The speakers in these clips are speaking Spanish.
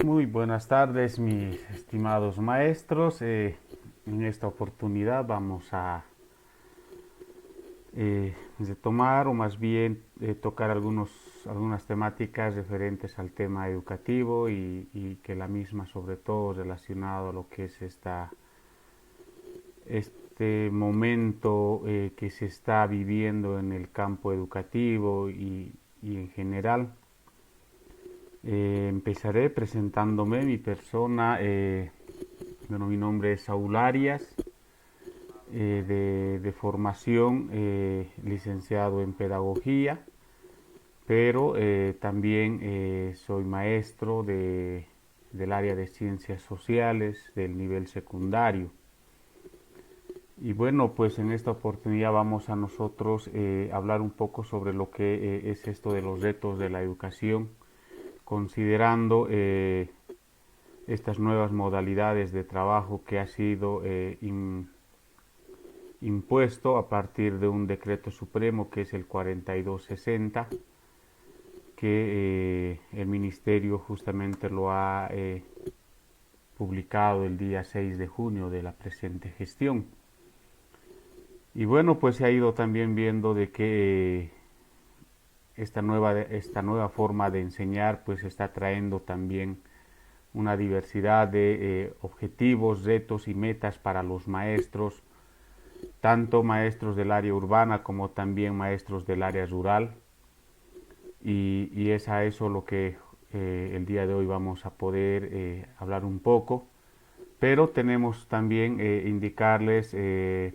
Muy buenas tardes, mis estimados maestros. En esta oportunidad vamos a retomar o más bien tocar algunas temáticas referentes al tema educativo y que la misma sobre todo relacionado a lo que es este momento que se está viviendo en el campo educativo y en general. Empezaré presentándome mi persona. Bueno, mi nombre es Saúl Arias, de formación licenciado en pedagogía, pero también soy maestro del área de ciencias sociales del nivel secundario. Y bueno, pues en esta oportunidad vamos a nosotros hablar un poco sobre lo que es esto de los retos de la educación, considerando estas nuevas modalidades de trabajo que ha sido impuesto a partir de un decreto supremo que es el 4260, que el ministerio justamente lo ha publicado el día 6 de junio de la presente gestión. Y bueno, pues se ha ido también viendo de que esta nueva forma de enseñar pues está trayendo también una diversidad de objetivos, retos y metas para los maestros, tanto maestros del área urbana como también maestros del área rural. Y es a eso lo que el día de hoy vamos a poder hablar un poco. Pero tenemos también indicarles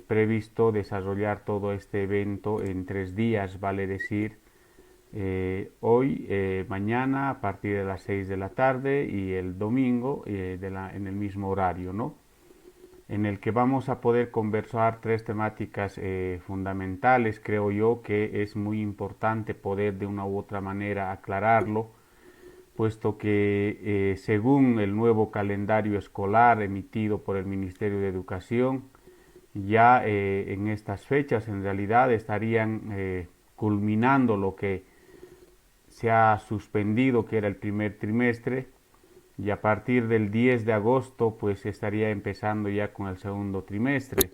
previsto desarrollar todo este evento en 3 días, vale decir, hoy, mañana a partir de las 6 de la tarde y el domingo en el mismo horario, ¿no? En el que vamos a poder conversar 3 temáticas fundamentales. Creo yo que es muy importante poder de una u otra manera aclararlo, puesto que según el nuevo calendario escolar emitido por el Ministerio de Educación, ya en estas fechas en realidad estarían culminando lo que se ha suspendido, que era el primer trimestre, y a partir del 10 de agosto pues estaría empezando ya con el segundo trimestre.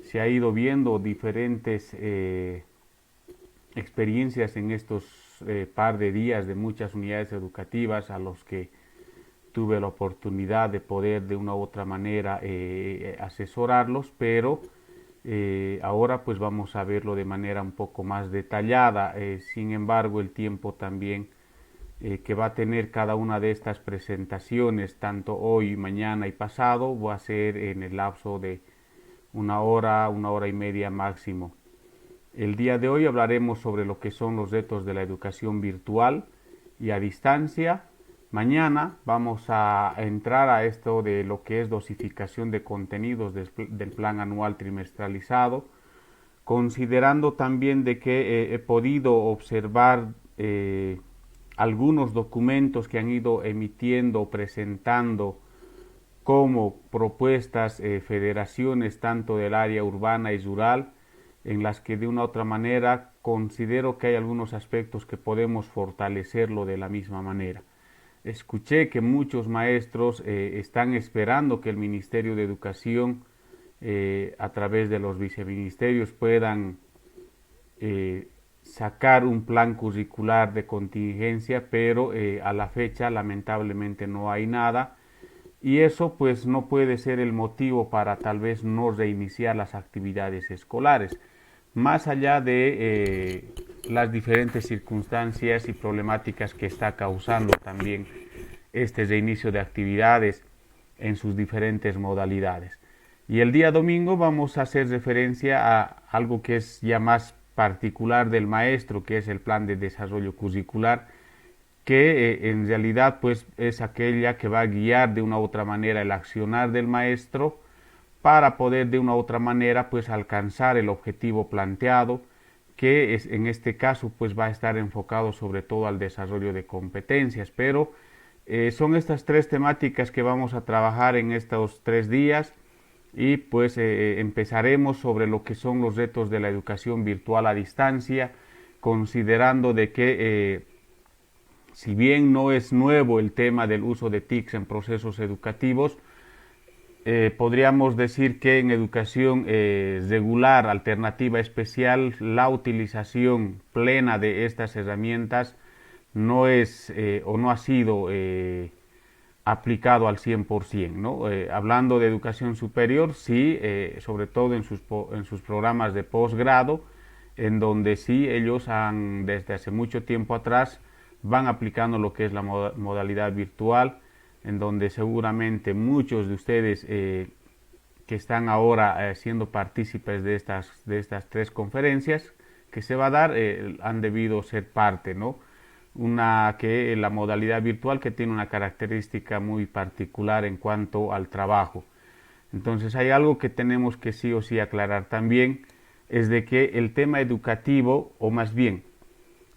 Se ha ido viendo diferentes experiencias en estos par de días de muchas unidades educativas a los que tuve la oportunidad de poder de una u otra manera asesorarlos, pero ahora pues vamos a verlo de manera un poco más detallada. Sin embargo, el tiempo también que va a tener cada una de estas presentaciones, tanto hoy, mañana y pasado, va a ser en el lapso de una hora y media máximo. El día de hoy hablaremos sobre lo que son los retos de la educación virtual y a distancia. Mañana vamos a entrar a esto de lo que es dosificación de contenidos del plan anual trimestralizado, considerando también de que he podido observar algunos documentos que han ido emitiendo, presentando como propuestas federaciones tanto del área urbana y rural, en las que de una u otra manera considero que hay algunos aspectos que podemos fortalecerlo de la misma manera. Escuché que muchos maestros están esperando que el Ministerio de Educación, a través de los viceministerios, puedan sacar un plan curricular de contingencia, pero a la fecha lamentablemente no hay nada. Y eso pues no puede ser el motivo para tal vez no reiniciar las actividades escolares, más allá de las diferentes circunstancias y problemáticas que está causando también este reinicio de actividades en sus diferentes modalidades. Y el día domingo vamos a hacer referencia a algo que es ya más particular del maestro, que es el plan de desarrollo curricular, que en realidad pues es aquella que va a guiar de una u otra manera el accionar del maestro para poder de una u otra manera pues alcanzar el objetivo planteado, que es, en este caso pues va a estar enfocado sobre todo al desarrollo de competencias. Pero son estas 3 temáticas que vamos a trabajar en estos 3 días, y pues empezaremos sobre lo que son los retos de la educación virtual a distancia, considerando de que si bien no es nuevo el tema del uso de TICs en procesos educativos, podríamos decir que en educación regular, alternativa especial, la utilización plena de estas herramientas no es o no ha sido aplicado al 100%, ¿no? Hablando de educación superior, sí, sobre todo en sus programas de posgrado, en donde sí ellos han, desde hace mucho tiempo atrás, van aplicando lo que es la modalidad virtual, en donde seguramente muchos de ustedes que están ahora siendo partícipes de estas 3 conferencias que se va a dar, han debido ser parte, ¿no? Una que la modalidad virtual que tiene una característica muy particular en cuanto al trabajo. Entonces hay algo que tenemos que sí o sí aclarar también, es de que el tema educativo, o más bien,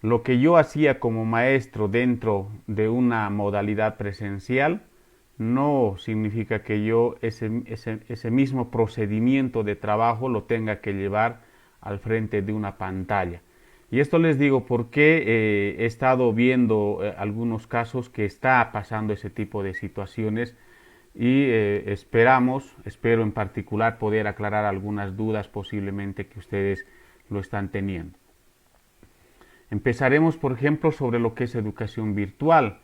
lo que yo hacía como maestro dentro de una modalidad presencial, no significa que yo ese mismo procedimiento de trabajo lo tenga que llevar al frente de una pantalla. Y esto les digo porque he estado viendo algunos casos que está pasando ese tipo de situaciones y espero en particular poder aclarar algunas dudas posiblemente que ustedes lo están teniendo. Empezaremos, por ejemplo, sobre lo que es educación virtual.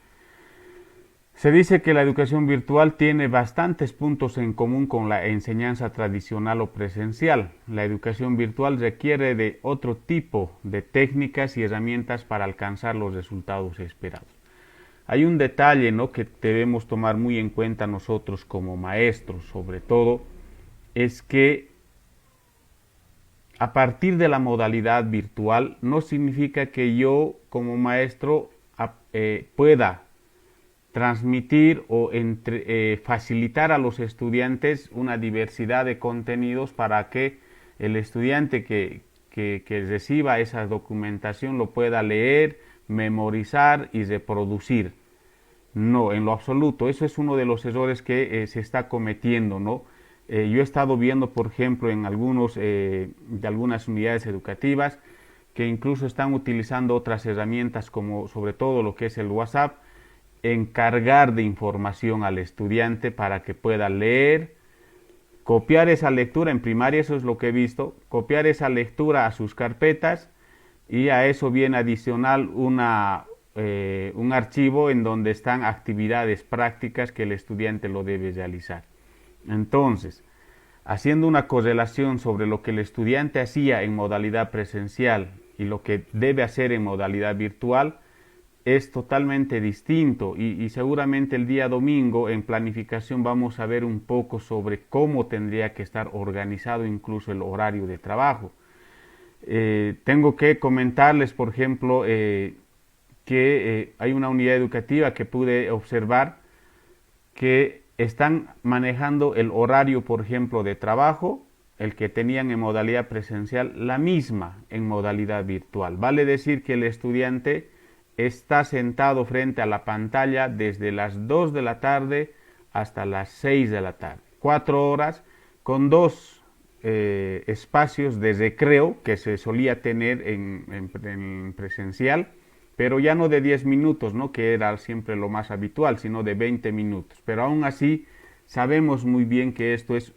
Se dice que la educación virtual tiene bastantes puntos en común con la enseñanza tradicional o presencial. La educación virtual requiere de otro tipo de técnicas y herramientas para alcanzar los resultados esperados. Hay un detalle, ¿no?, que debemos tomar muy en cuenta nosotros como maestros, sobre todo, es que a partir de la modalidad virtual no significa que yo como maestro pueda transmitir o facilitar a los estudiantes una diversidad de contenidos para que el estudiante que reciba esa documentación lo pueda leer, memorizar y reproducir. No, en lo absoluto. Eso es uno de los errores que se está cometiendo, ¿no? Yo he estado viendo, por ejemplo, en de algunas unidades educativas que incluso están utilizando otras herramientas como sobre todo lo que es el WhatsApp, en cargar de información al estudiante para que pueda leer, copiar esa lectura. En primaria eso es lo que he visto, copiar esa lectura a sus carpetas, y a eso viene adicional un archivo en donde están actividades prácticas que el estudiante lo debe realizar. Entonces, haciendo una correlación sobre lo que el estudiante hacía en modalidad presencial y lo que debe hacer en modalidad virtual, es totalmente distinto, y seguramente el día domingo en planificación vamos a ver un poco sobre cómo tendría que estar organizado incluso el horario de trabajo. Tengo que comentarles, por ejemplo, que hay una unidad educativa que pude observar que están manejando el horario, por ejemplo, de trabajo, el que tenían en modalidad presencial, la misma en modalidad virtual. Vale decir que el estudiante está sentado frente a la pantalla desde las 2 de la tarde hasta las 6 de la tarde. 4 horas con 2 espacios de recreo que se solía tener en presencial, pero ya no de 10 minutos, ¿no?, que era siempre lo más habitual, sino de 20 minutos. Pero aún así sabemos muy bien que esto es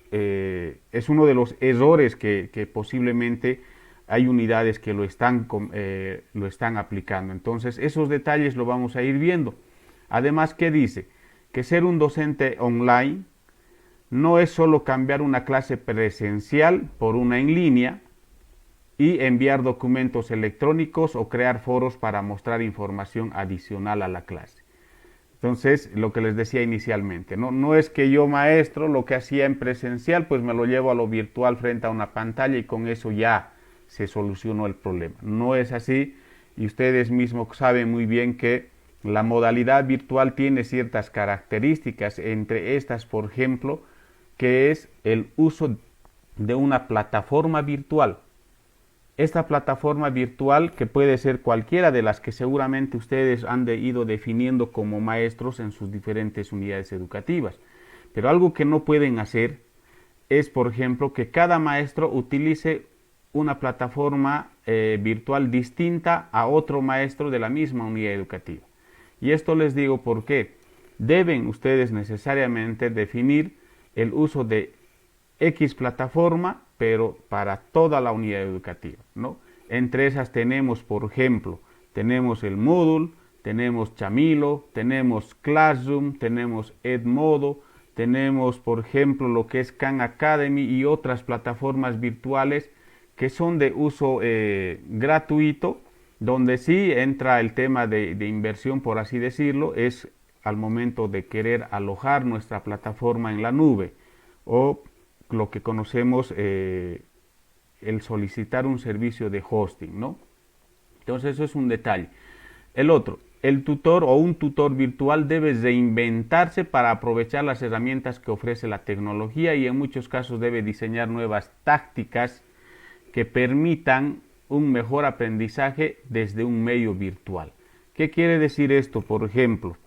uno de los errores que posiblemente hay unidades que lo están aplicando. Entonces, esos detalles lo vamos a ir viendo. Además, ¿qué dice? Que ser un docente online no es solo cambiar una clase presencial por una en línea y enviar documentos electrónicos o crear foros para mostrar información adicional a la clase. Entonces, lo que les decía inicialmente, no es que yo, maestro, lo que hacía en presencial, pues me lo llevo a lo virtual frente a una pantalla y con eso ya se solucionó el problema. No es así, y ustedes mismos saben muy bien que la modalidad virtual tiene ciertas características, entre estas, por ejemplo, que es el uso de una plataforma virtual. Esta plataforma virtual, que puede ser cualquiera de las que seguramente ustedes han ido definiendo como maestros en sus diferentes unidades educativas. Pero algo que no pueden hacer es, por ejemplo, que cada maestro utilice una plataforma virtual distinta a otro maestro de la misma unidad educativa. Y esto les digo por qué. Deben ustedes necesariamente definir el uso de X plataforma, pero para toda la unidad educativa, ¿no? Entre esas tenemos, por ejemplo, tenemos el Moodle, tenemos Chamilo, tenemos Classroom, tenemos Edmodo, tenemos, por ejemplo, lo que es Khan Academy y otras plataformas virtuales que son de uso gratuito, donde sí entra el tema de inversión, por así decirlo, es al momento de querer alojar nuestra plataforma en la nube o lo que conocemos el solicitar un servicio de hosting, ¿no? Entonces eso es un detalle. El otro, el tutor o un tutor virtual debe reinventarse para aprovechar las herramientas que ofrece la tecnología y en muchos casos debe diseñar nuevas tácticas que permitan un mejor aprendizaje desde un medio virtual. ¿Qué quiere decir esto? Por ejemplo,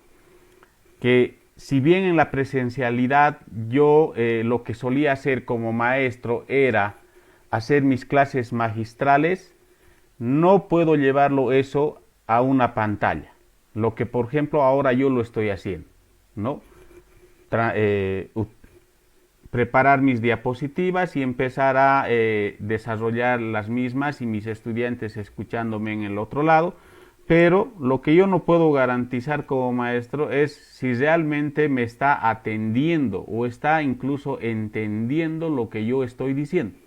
que si bien en la presencialidad yo lo que solía hacer como maestro era hacer mis clases magistrales, no puedo llevarlo eso a una pantalla. Lo que por ejemplo ahora yo lo estoy haciendo, ¿no? Preparar mis diapositivas y empezar a desarrollar las mismas y mis estudiantes escuchándome en el otro lado. Pero lo que yo no puedo garantizar como maestro es si realmente me está atendiendo o está incluso entendiendo lo que yo estoy diciendo.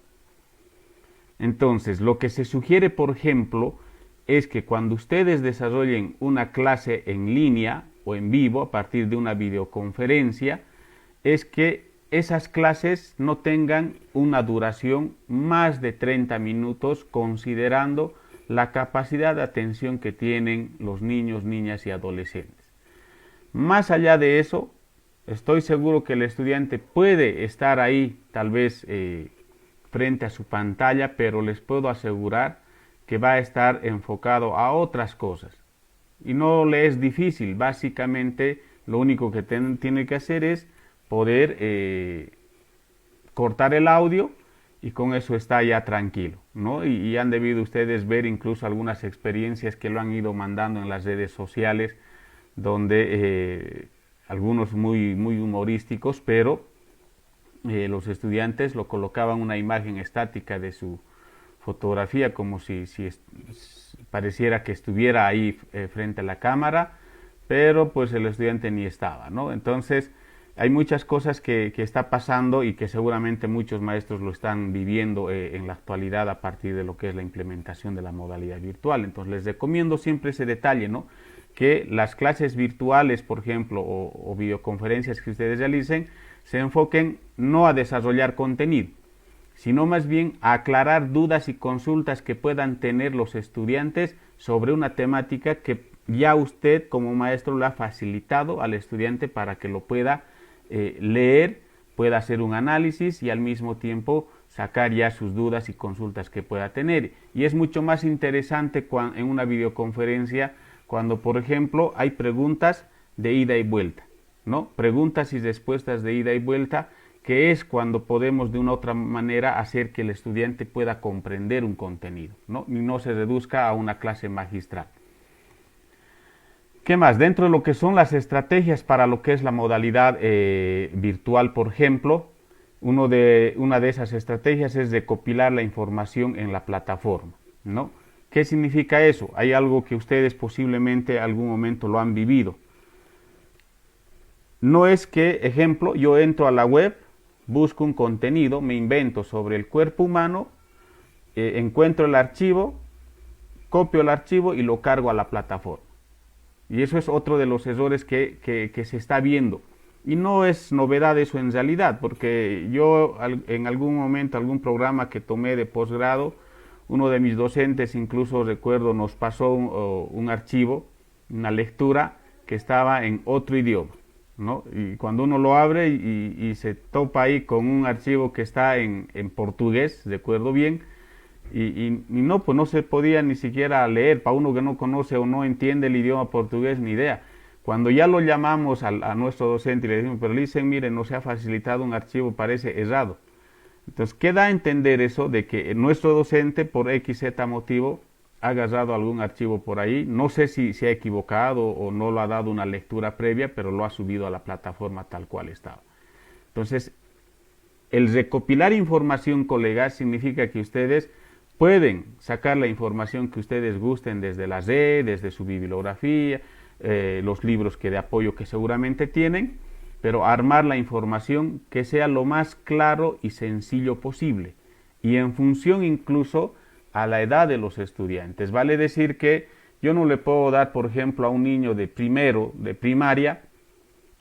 Entonces, lo que se sugiere, por ejemplo, es que cuando ustedes desarrollen una clase en línea o en vivo a partir de una videoconferencia, es que esas clases no tengan una duración más de 30 minutos considerando la capacidad de atención que tienen los niños, niñas y adolescentes. Más allá de eso, estoy seguro que el estudiante puede estar ahí, tal vez frente a su pantalla, pero les puedo asegurar que va a estar enfocado a otras cosas. Y no le es difícil, básicamente lo único que tiene que hacer es poder cortar el audio y con eso está ya tranquilo, ¿no? Y han debido ustedes ver incluso algunas experiencias que lo han ido mandando en las redes sociales, donde algunos muy humorísticos, pero los estudiantes lo colocaban una imagen estática de su fotografía como si pareciera que estuviera ahí frente a la cámara, pero pues el estudiante ni estaba, ¿no? Entonces hay muchas cosas que está pasando y que seguramente muchos maestros lo están viviendo en la actualidad a partir de lo que es la implementación de la modalidad virtual. Entonces les recomiendo siempre ese detalle, ¿no? Que las clases virtuales, por ejemplo, o videoconferencias que ustedes realicen, se enfoquen no a desarrollar contenido, sino más bien a aclarar dudas y consultas que puedan tener los estudiantes sobre una temática que ya usted como maestro le ha facilitado al estudiante para que lo pueda leer, pueda hacer un análisis y al mismo tiempo sacar ya sus dudas y consultas que pueda tener. Y es mucho más interesante en una videoconferencia cuando, por ejemplo, hay preguntas de ida y vuelta, ¿no? Preguntas y respuestas de ida y vuelta, que es cuando podemos de una u otra manera hacer que el estudiante pueda comprender un contenido, ¿no? Y no se reduzca a una clase magistral. ¿Qué más? Dentro de lo que son las estrategias para lo que es la modalidad virtual, por ejemplo, una de esas estrategias es recopilar la información en la plataforma, ¿no? ¿Qué significa eso? Hay algo que ustedes posiblemente algún momento lo han vivido. No es que, ejemplo, yo entro a la web, busco un contenido, me invento sobre el cuerpo humano, encuentro el archivo, copio el archivo y lo cargo a la plataforma. Y eso es otro de los errores que se está viendo. Y no es novedad eso en realidad, porque yo en algún momento, algún programa que tomé de posgrado, uno de mis docentes, incluso recuerdo, nos pasó un archivo, una lectura que estaba en otro idioma, ¿no? Y cuando uno lo abre y se topa ahí con un archivo que está en portugués, recuerdo bien, y no, pues no se podía ni siquiera leer, para uno que no conoce o no entiende el idioma portugués, ni idea. Cuando ya lo llamamos a nuestro docente y le decimos, pero le dicen, mire, no se ha facilitado un archivo, parece errado. Entonces, ¿qué da a entender eso? De que nuestro docente, por XZ motivo, ha agarrado algún archivo por ahí, no sé si se ha equivocado o no lo ha dado una lectura previa, pero lo ha subido a la plataforma tal cual estaba. Entonces, el recopilar información, colegas, significa que ustedes pueden sacar la información que ustedes gusten desde la red, desde su bibliografía, los libros que de apoyo que seguramente tienen, pero armar la información que sea lo más claro y sencillo posible, y en función incluso a la edad de los estudiantes. Vale decir que yo no le puedo dar, por ejemplo, a un niño de primero, de primaria,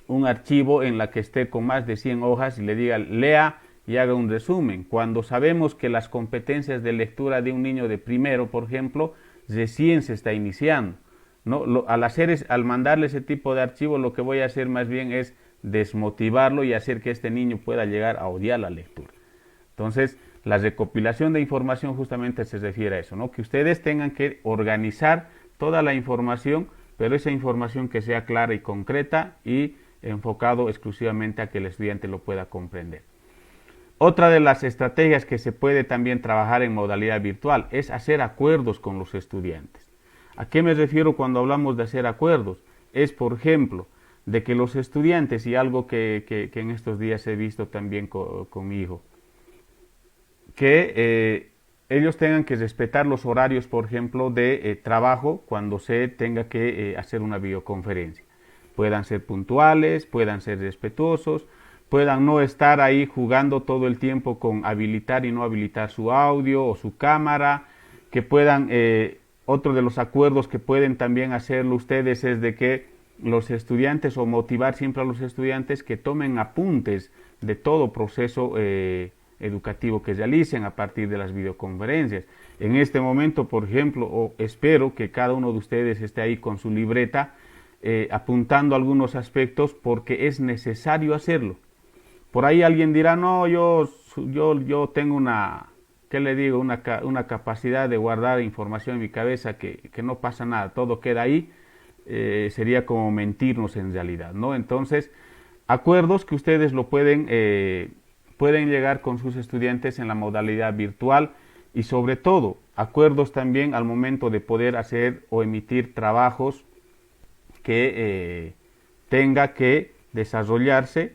un archivo en la que esté con más de 100 hojas y le diga lea y haga un resumen, cuando sabemos que las competencias de lectura de un niño de primero, por ejemplo, recién se está iniciando, ¿no? Al mandarle ese tipo de archivo, lo que voy a hacer más bien es desmotivarlo y hacer que este niño pueda llegar a odiar la lectura. Entonces, la recopilación de información justamente se refiere a eso, ¿no? Que ustedes tengan que organizar toda la información, pero esa información que sea clara y concreta y enfocado exclusivamente a que el estudiante lo pueda comprender. Otra de las estrategias que se puede también trabajar en modalidad virtual es hacer acuerdos con los estudiantes. ¿A qué me refiero cuando hablamos de hacer acuerdos? Es, por ejemplo, de que los estudiantes, y algo que en estos días he visto también con mi hijo, que ellos tengan que respetar los horarios, por ejemplo, de trabajo cuando se tenga que hacer una videoconferencia. Puedan ser puntuales, puedan ser respetuosos, puedan no estar ahí jugando todo el tiempo con habilitar y no habilitar su audio o su cámara, que puedan, otro de los acuerdos que pueden también hacerlo ustedes es de que los estudiantes, o motivar siempre a los estudiantes que tomen apuntes de todo proceso educativo que realicen a partir de las videoconferencias. En este momento, por ejemplo, espero que cada uno de ustedes esté ahí con su libreta apuntando algunos aspectos, porque es necesario hacerlo. Por ahí alguien dirá, no, yo tengo ¿qué le digo? Una capacidad de guardar información en mi cabeza que no pasa nada, todo queda ahí. Sería como mentirnos en realidad, ¿no? Entonces, acuerdos que ustedes lo pueden llegar con sus estudiantes en la modalidad virtual, y sobre todo, acuerdos también al momento de poder hacer o emitir trabajos que tenga que desarrollarse,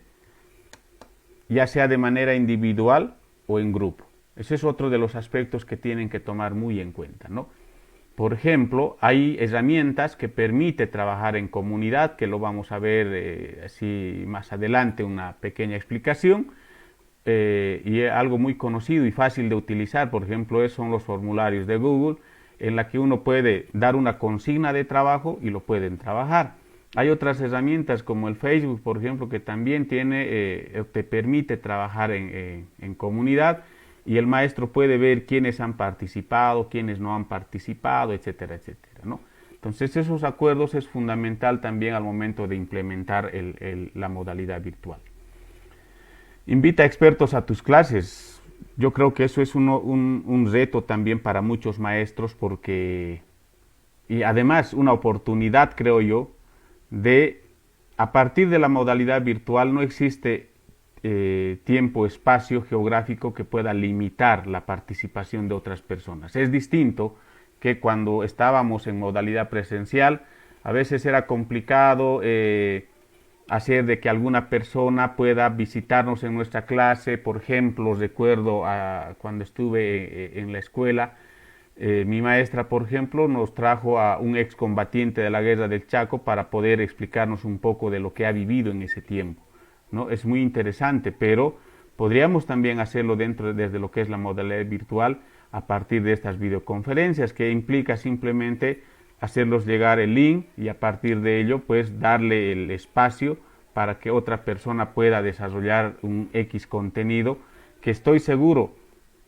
ya sea de manera individual o en grupo. Ese es otro de los aspectos que tienen que tomar muy en cuenta, ¿no? Por ejemplo, hay herramientas que permiten trabajar en comunidad, que lo vamos a ver así más adelante, una pequeña explicación, y algo muy conocido y fácil de utilizar, por ejemplo, son los formularios de Google, en la que uno puede dar una consigna de trabajo y lo pueden trabajar. Hay otras herramientas como el Facebook, por ejemplo, que también te permite trabajar en comunidad, y el maestro puede ver quiénes han participado, quiénes no han participado, etcétera, etcétera, ¿no? Entonces, esos acuerdos es fundamental también al momento de implementar la modalidad virtual. Invita a expertos a tus clases. Yo creo que eso es un reto también para muchos maestros, y además una oportunidad, creo yo, a partir de la modalidad virtual no existe tiempo, espacio geográfico que pueda limitar la participación de otras personas. Es distinto que cuando estábamos en modalidad presencial, a veces era complicado hacer de que alguna persona pueda visitarnos en nuestra clase. Por ejemplo, recuerdo cuando estuve en la escuela, mi maestra, por ejemplo, nos trajo a un excombatiente de la guerra del Chaco para poder explicarnos un poco de lo que ha vivido en ese tiempo, ¿no? Es muy interesante, pero podríamos también hacerlo desde lo que es la modalidad virtual, a partir de estas videoconferencias, que implica simplemente hacerlos llegar el link y a partir de ello pues darle el espacio para que otra persona pueda desarrollar un X contenido que estoy seguro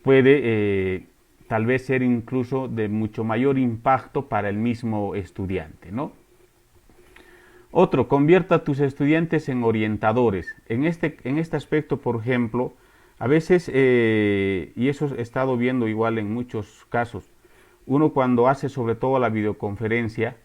puede tal vez ser incluso de mucho mayor impacto para el mismo estudiante, ¿no? Otro, convierta a tus estudiantes en orientadores. En este aspecto, por ejemplo, a veces, y eso he estado viendo igual en muchos casos, uno cuando hace sobre todo la videoconferencia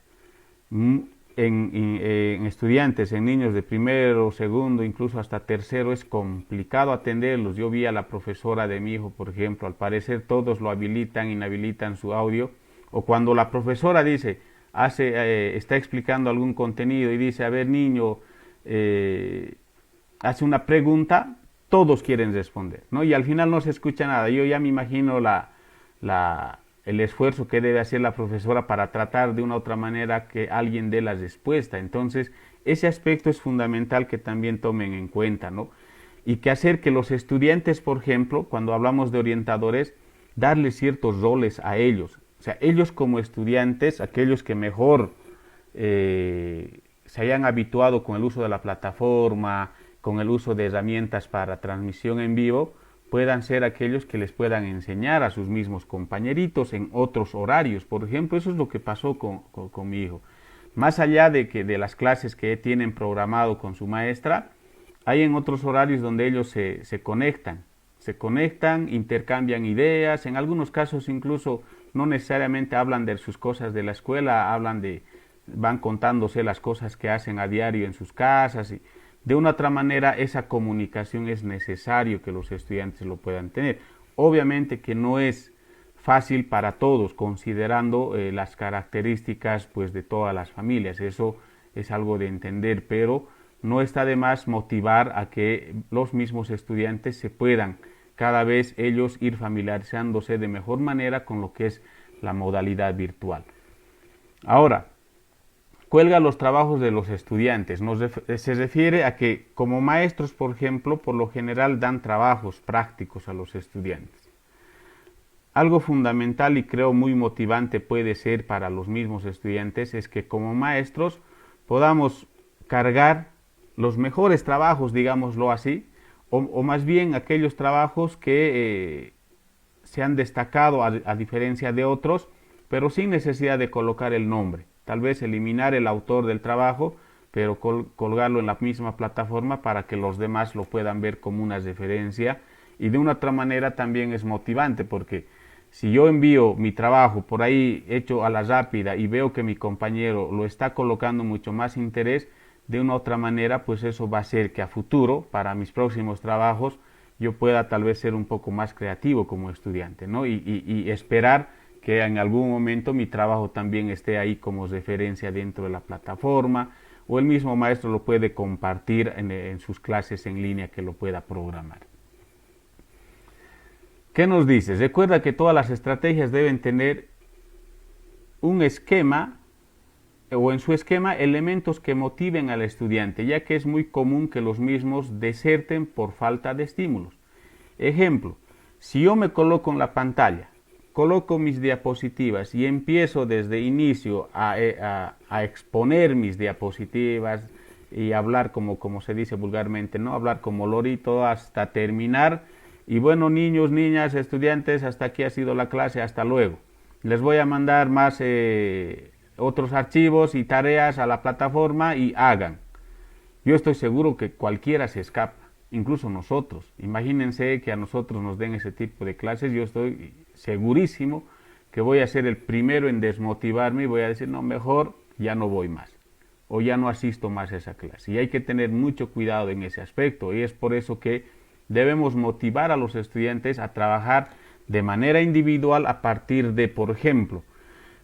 en estudiantes, en niños de primero, segundo, incluso hasta tercero, es complicado atenderlos. Yo vi a la profesora de mi hijo, por ejemplo, al parecer todos lo habilitan, inhabilitan su audio, O cuando la profesora dice, está explicando algún contenido y dice, a ver niño, hace una pregunta, todos quieren responder, ¿no? Y al final no se escucha nada. Yo ya me imagino el esfuerzo que debe hacer la profesora para tratar de una u otra manera que alguien dé la respuesta. Entonces, ese aspecto es fundamental que también tomen en cuenta, ¿no? Y que hacer que los estudiantes, por ejemplo, cuando hablamos de orientadores, darles ciertos roles a ellos. O sea, ellos como estudiantes, aquellos que mejor se hayan habituado con el uso de la plataforma, con el uso de herramientas para transmisión en vivo, puedan ser aquellos que les puedan enseñar a sus mismos compañeritos en otros horarios. Por ejemplo, eso es lo que pasó con mi hijo. Más allá de las clases que tienen programado con su maestra, hay en otros horarios donde ellos se conectan, intercambian ideas, en algunos casos incluso no necesariamente hablan de sus cosas de la escuela, van contándose las cosas que hacen a diario en sus casas. Y de una otra manera, esa comunicación es necesario que los estudiantes lo puedan tener. Obviamente que no es fácil para todos, considerando las características pues, de todas las familias. Eso es algo de entender, pero no está de más motivar a que los mismos estudiantes se puedan cada vez ellos ir familiarizándose de mejor manera con lo que es la modalidad virtual. Ahora, cuelga los trabajos de los estudiantes. Se refiere a que como maestros, por ejemplo, por lo general dan trabajos prácticos a los estudiantes. Algo fundamental y creo muy motivante puede ser para los mismos estudiantes es que como maestros podamos cargar los mejores trabajos, digámoslo así, o más bien aquellos trabajos que se han destacado a diferencia de otros, pero sin necesidad de colocar el nombre. Tal vez eliminar el autor del trabajo, pero colgarlo en la misma plataforma para que los demás lo puedan ver como una referencia. Y de una otra manera también es motivante, porque si yo envío mi trabajo por ahí hecho a la rápida y veo que mi compañero lo está colocando mucho más interés, de una u otra manera, pues eso va a hacer que a futuro, para mis próximos trabajos, yo pueda tal vez ser un poco más creativo como estudiante, ¿no? Y esperar que en algún momento mi trabajo también esté ahí como referencia dentro de la plataforma, o el mismo maestro lo puede compartir en sus clases en línea que lo pueda programar. ¿Qué nos dices? Recuerda que todas las estrategias deben tener un esquema o en su esquema elementos que motiven al estudiante, ya que es muy común que los mismos deserten por falta de estímulos. Ejemplo, si yo me coloco en la pantalla, coloco mis diapositivas y empiezo desde inicio a exponer mis diapositivas y hablar como se dice vulgarmente, ¿no? Hablar como lorito hasta terminar. Y bueno, niños, niñas, estudiantes, hasta aquí ha sido la clase, hasta luego. Les voy a mandar más otros archivos y tareas a la plataforma y hagan. Yo estoy seguro que cualquiera se escapa, incluso nosotros. Imagínense que a nosotros nos den ese tipo de clases, yo estoy segurísimo que voy a ser el primero en desmotivarme y voy a decir, no, mejor ya no voy más o ya no asisto más a esa clase. Y hay que tener mucho cuidado en ese aspecto, y es por eso que debemos motivar a los estudiantes a trabajar de manera individual a partir de, por ejemplo,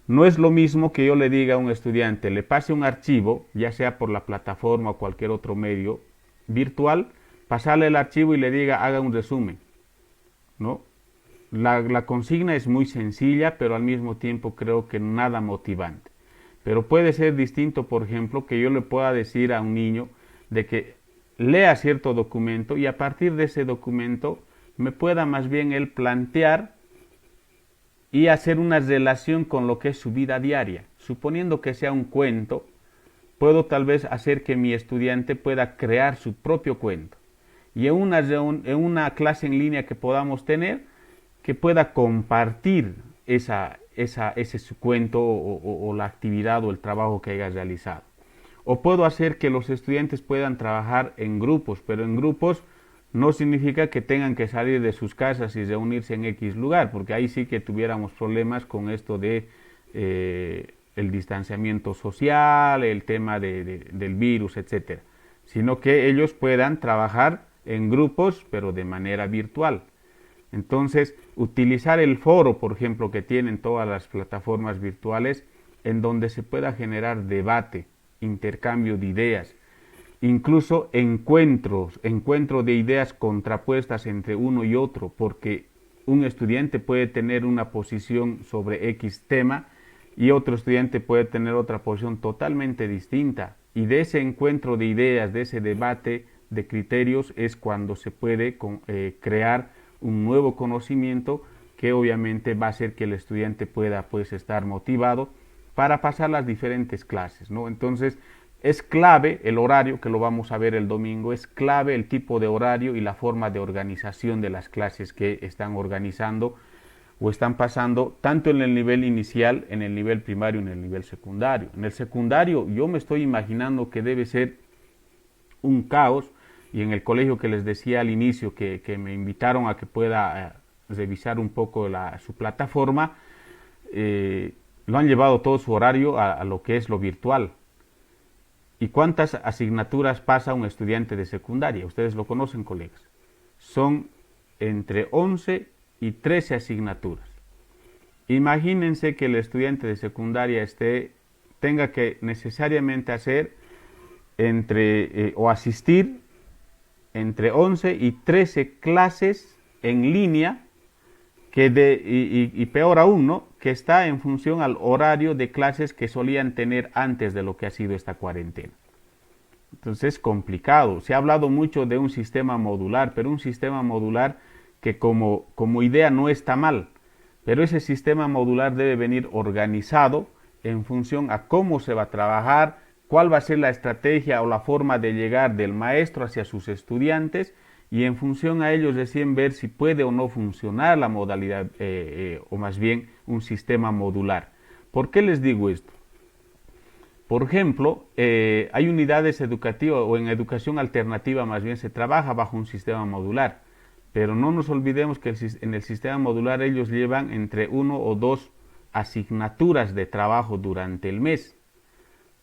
no es lo mismo que yo le diga a un estudiante, le pase un archivo, ya sea por la plataforma o cualquier otro medio virtual, pasarle el archivo y le diga, haga un resumen, ¿no? La consigna es muy sencilla, pero al mismo tiempo creo que nada motivante. Pero puede ser distinto, por ejemplo, que yo le pueda decir a un niño de que lea cierto documento y a partir de ese documento me pueda más bien él plantear y hacer una relación con lo que es su vida diaria. Suponiendo que sea un cuento, puedo tal vez hacer que mi estudiante pueda crear su propio cuento. Y en una clase en línea que podamos tener, que pueda compartir ese su cuento o la actividad o el trabajo que haya realizado. O puedo hacer que los estudiantes puedan trabajar en grupos, pero en grupos no significa que tengan que salir de sus casas y reunirse en X lugar, porque ahí sí que tuviéramos problemas con esto de el distanciamiento social, el tema del virus, etcétera, sino que ellos puedan trabajar en grupos, pero de manera virtual. Entonces, utilizar el foro, por ejemplo, que tienen todas las plataformas virtuales, en donde se pueda generar debate, intercambio de ideas, incluso encuentro de ideas contrapuestas entre uno y otro, porque un estudiante puede tener una posición sobre X tema y otro estudiante puede tener otra posición totalmente distinta. Y de ese encuentro de ideas, de ese debate de criterios, es cuando se puede crear un nuevo conocimiento que obviamente va a hacer que el estudiante pueda pues estar motivado para pasar las diferentes clases, ¿no? Entonces, es clave el horario, que lo vamos a ver el domingo, es clave el tipo de horario y la forma de organización de las clases que están organizando o están pasando tanto en el nivel inicial, en el nivel primario, en el nivel secundario. En el secundario yo me estoy imaginando que debe ser un caos, y en el colegio que les decía al inicio que me invitaron a que pueda revisar un poco su plataforma, lo han llevado todo su horario a lo que es lo virtual. ¿Y cuántas asignaturas pasa un estudiante de secundaria? Ustedes lo conocen, colegas. Son entre 11 y 13 asignaturas. Imagínense que el estudiante de secundaria tenga que necesariamente hacer o asistir entre 11 y 13 clases en línea, y peor aún, ¿no?, que está en función al horario de clases que solían tener antes de lo que ha sido esta cuarentena. Entonces es complicado. Se ha hablado mucho de un sistema modular, pero un sistema modular que como idea no está mal, pero ese sistema modular debe venir organizado en función a cómo se va a trabajar, cuál va a ser la estrategia o la forma de llegar del maestro hacia sus estudiantes, y en función a ellos recién ver si puede o no funcionar la modalidad, o más bien un sistema modular. ¿Por qué les digo esto? Por ejemplo, hay unidades educativas, o en educación alternativa más bien se trabaja bajo un sistema modular, pero no nos olvidemos que en el sistema modular ellos llevan entre 1 o 2 asignaturas de trabajo durante el mes.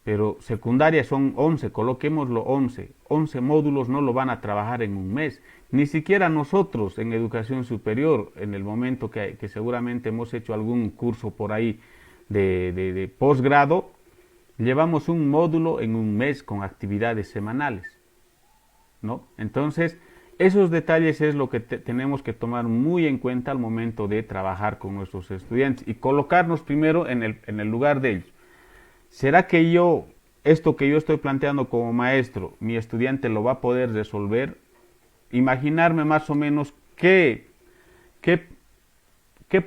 Pero secundaria son 11, coloquémoslo 11. 11 módulos no lo van a trabajar en un mes. Ni siquiera nosotros en educación superior, en el momento que seguramente hemos hecho algún curso por ahí de posgrado, llevamos un módulo en un mes con actividades semanales, ¿no? Entonces, esos detalles es lo que tenemos que tomar muy en cuenta al momento de trabajar con nuestros estudiantes y colocarnos primero en el lugar de ellos. ¿Será que esto que yo estoy planteando como maestro, mi estudiante lo va a poder resolver? Imaginarme más o menos qué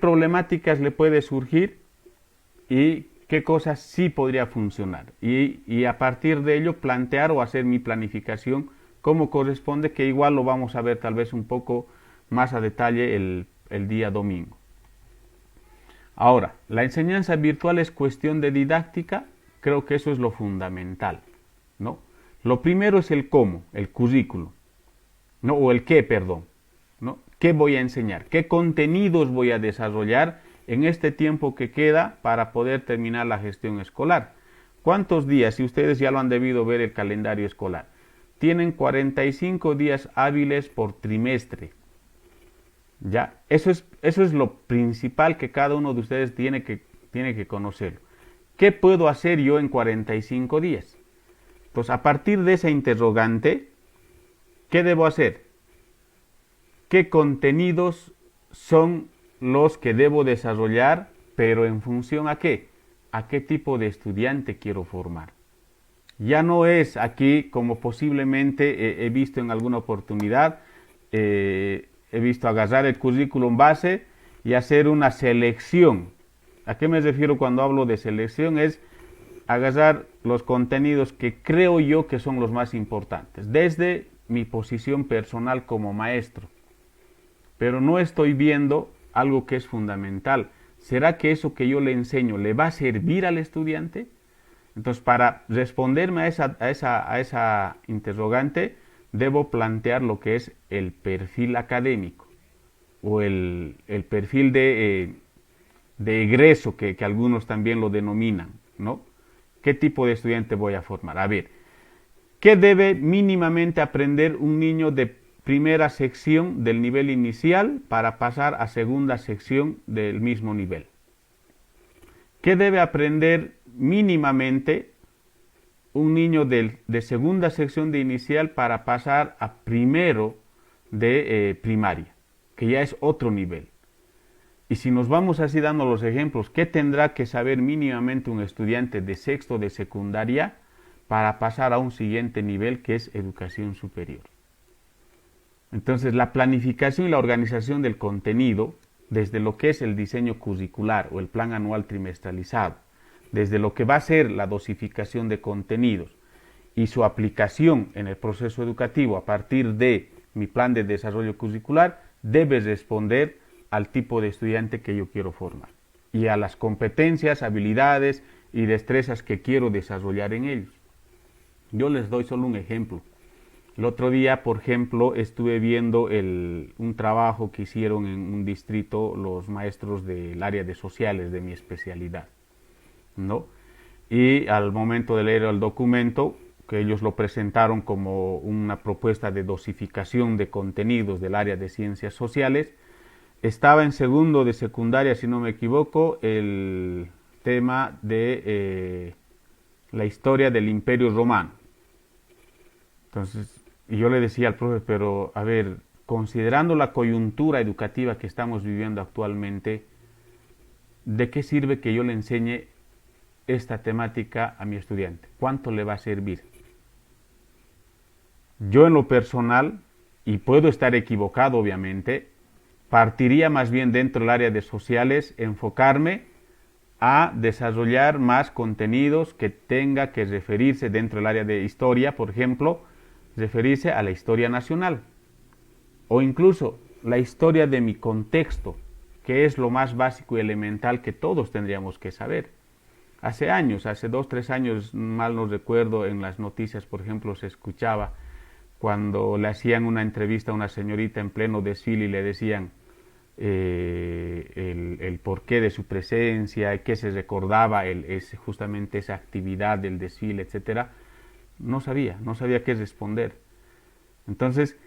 problemáticas le puede surgir y qué cosas sí podría funcionar. Y a partir de ello plantear o hacer mi planificación como corresponde, que igual lo vamos a ver tal vez un poco más a detalle el día domingo. Ahora, la enseñanza virtual es cuestión de didáctica. Creo que eso es lo fundamental, ¿no? Lo primero es el cómo, el currículo, ¿no? O el qué, perdón, ¿no? ¿Qué voy a enseñar? ¿Qué contenidos voy a desarrollar en este tiempo que queda para poder terminar la gestión escolar? ¿Cuántos días? Si ustedes ya lo han debido ver el calendario escolar, tienen 45 días hábiles por trimestre. ¿Ya? Eso es lo principal que cada uno de ustedes tiene que conocer. ¿Qué puedo hacer yo en 45 días? Entonces, a partir de esa interrogante, ¿qué debo hacer? ¿Qué contenidos son los que debo desarrollar, pero en función a qué? ¿A qué tipo de estudiante quiero formar? Ya no es aquí como posiblemente he visto en alguna oportunidad, he visto agarrar el currículum base y hacer una selección. ¿A qué me refiero cuando hablo de selección? Es agarrar los contenidos que creo yo que son los más importantes, desde mi posición personal como maestro. Pero no estoy viendo algo que es fundamental. ¿Será que eso que yo le enseño le va a servir al estudiante? Entonces, para responderme a esa interrogante, debo plantear lo que es el perfil académico o el perfil de egreso que algunos también lo denominan, ¿no? ¿Qué tipo de estudiante voy a formar? A ver, ¿qué debe mínimamente aprender un niño de primera sección del nivel inicial para pasar a segunda sección del mismo nivel. ¿Qué debe aprender mínimamente un niño de segunda sección de inicial para pasar a primero de primaria, que ya es otro nivel? Y si nos vamos así dando los ejemplos, ¿qué tendrá que saber mínimamente un estudiante de sexto de secundaria para pasar a un siguiente nivel que es educación superior? Entonces, la planificación y la organización del contenido, desde lo que es el diseño curricular o el plan anual trimestralizado, desde lo que va a ser la dosificación de contenidos y su aplicación en el proceso educativo a partir de mi plan de desarrollo curricular, debe responder al tipo de estudiante que yo quiero formar y a las competencias, habilidades y destrezas que quiero desarrollar en ellos. Yo les doy solo un ejemplo. El otro día, por ejemplo, estuve viendo un trabajo que hicieron en un distrito los maestros del área de sociales de mi especialidad, ¿no? Y al momento de leer el documento, que ellos lo presentaron como una propuesta de dosificación de contenidos del área de ciencias sociales, estaba en segundo de secundaria, si no me equivoco, el tema de la historia del Imperio Romano. Entonces, yo le decía al profe, pero a ver, considerando la coyuntura educativa que estamos viviendo actualmente, ¿de qué sirve que yo le enseñe esta temática a mi estudiante? ¿Cuánto le va a servir? Yo en lo personal, y puedo estar equivocado obviamente, partiría más bien dentro del área de sociales, enfocarme a desarrollar más contenidos que tenga que referirse dentro del área de historia, por ejemplo, referirse a la historia nacional o incluso la historia de mi contexto, que es lo más básico y elemental que todos tendríamos que saber. Hace años, hace 2, 3 años, mal no recuerdo, en las noticias, por ejemplo, se escuchaba cuando le hacían una entrevista a una señorita en pleno desfile y le decían el porqué de su presencia, qué se recordaba, justamente esa actividad del desfile, etcétera. No sabía qué responder. Entonces,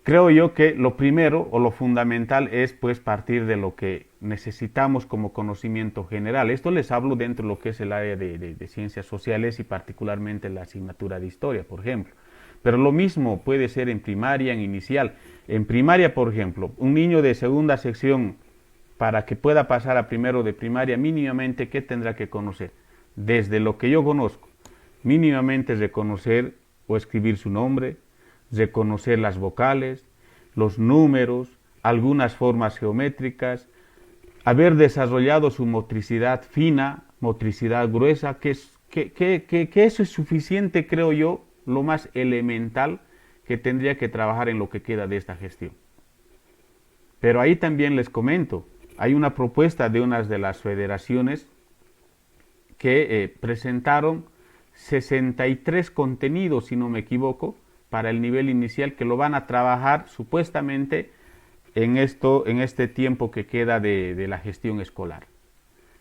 creo yo que lo primero o lo fundamental es pues partir de lo que necesitamos como conocimiento general. Esto les hablo dentro de lo que es el área de ciencias sociales y particularmente la asignatura de historia, por ejemplo. Pero lo mismo puede ser en primaria, en inicial. En primaria, por ejemplo, un niño de segunda sección, para que pueda pasar a primero de primaria, mínimamente, ¿qué tendrá que conocer? Desde lo que yo conozco, mínimamente reconocer o escribir su nombre, reconocer las vocales, los números, algunas formas geométricas, haber desarrollado su motricidad fina, motricidad gruesa, que eso es suficiente, creo yo, lo más elemental que tendría que trabajar en lo que queda de esta gestión. Pero ahí también les comento, hay una propuesta de unas de las federaciones que presentaron 63 contenidos, si no me equivoco, para el nivel inicial, que lo van a trabajar supuestamente en este tiempo que queda de la gestión escolar.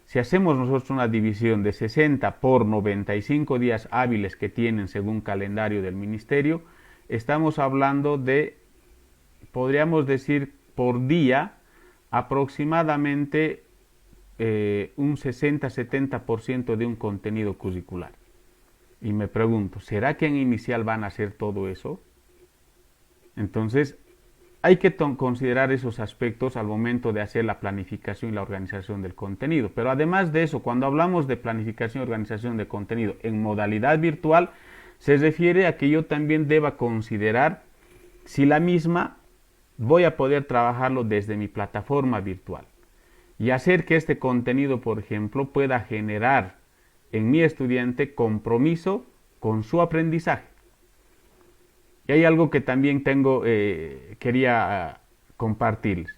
Si hacemos nosotros una división de 60 por 95 días hábiles que tienen según calendario del ministerio, estamos hablando de, podríamos decir, por día aproximadamente un 60-70% de un contenido curricular. Y me pregunto, ¿será que en inicial van a hacer todo eso? Entonces, hay que considerar esos aspectos al momento de hacer la planificación y la organización del contenido. Pero además de eso, cuando hablamos de planificación y organización de contenido en modalidad virtual, se refiere a que yo también deba considerar si la misma voy a poder trabajarlo desde mi plataforma virtual y hacer que este contenido, por ejemplo, pueda generar en mi estudiante compromiso con su aprendizaje. Y hay algo que también quería compartirles.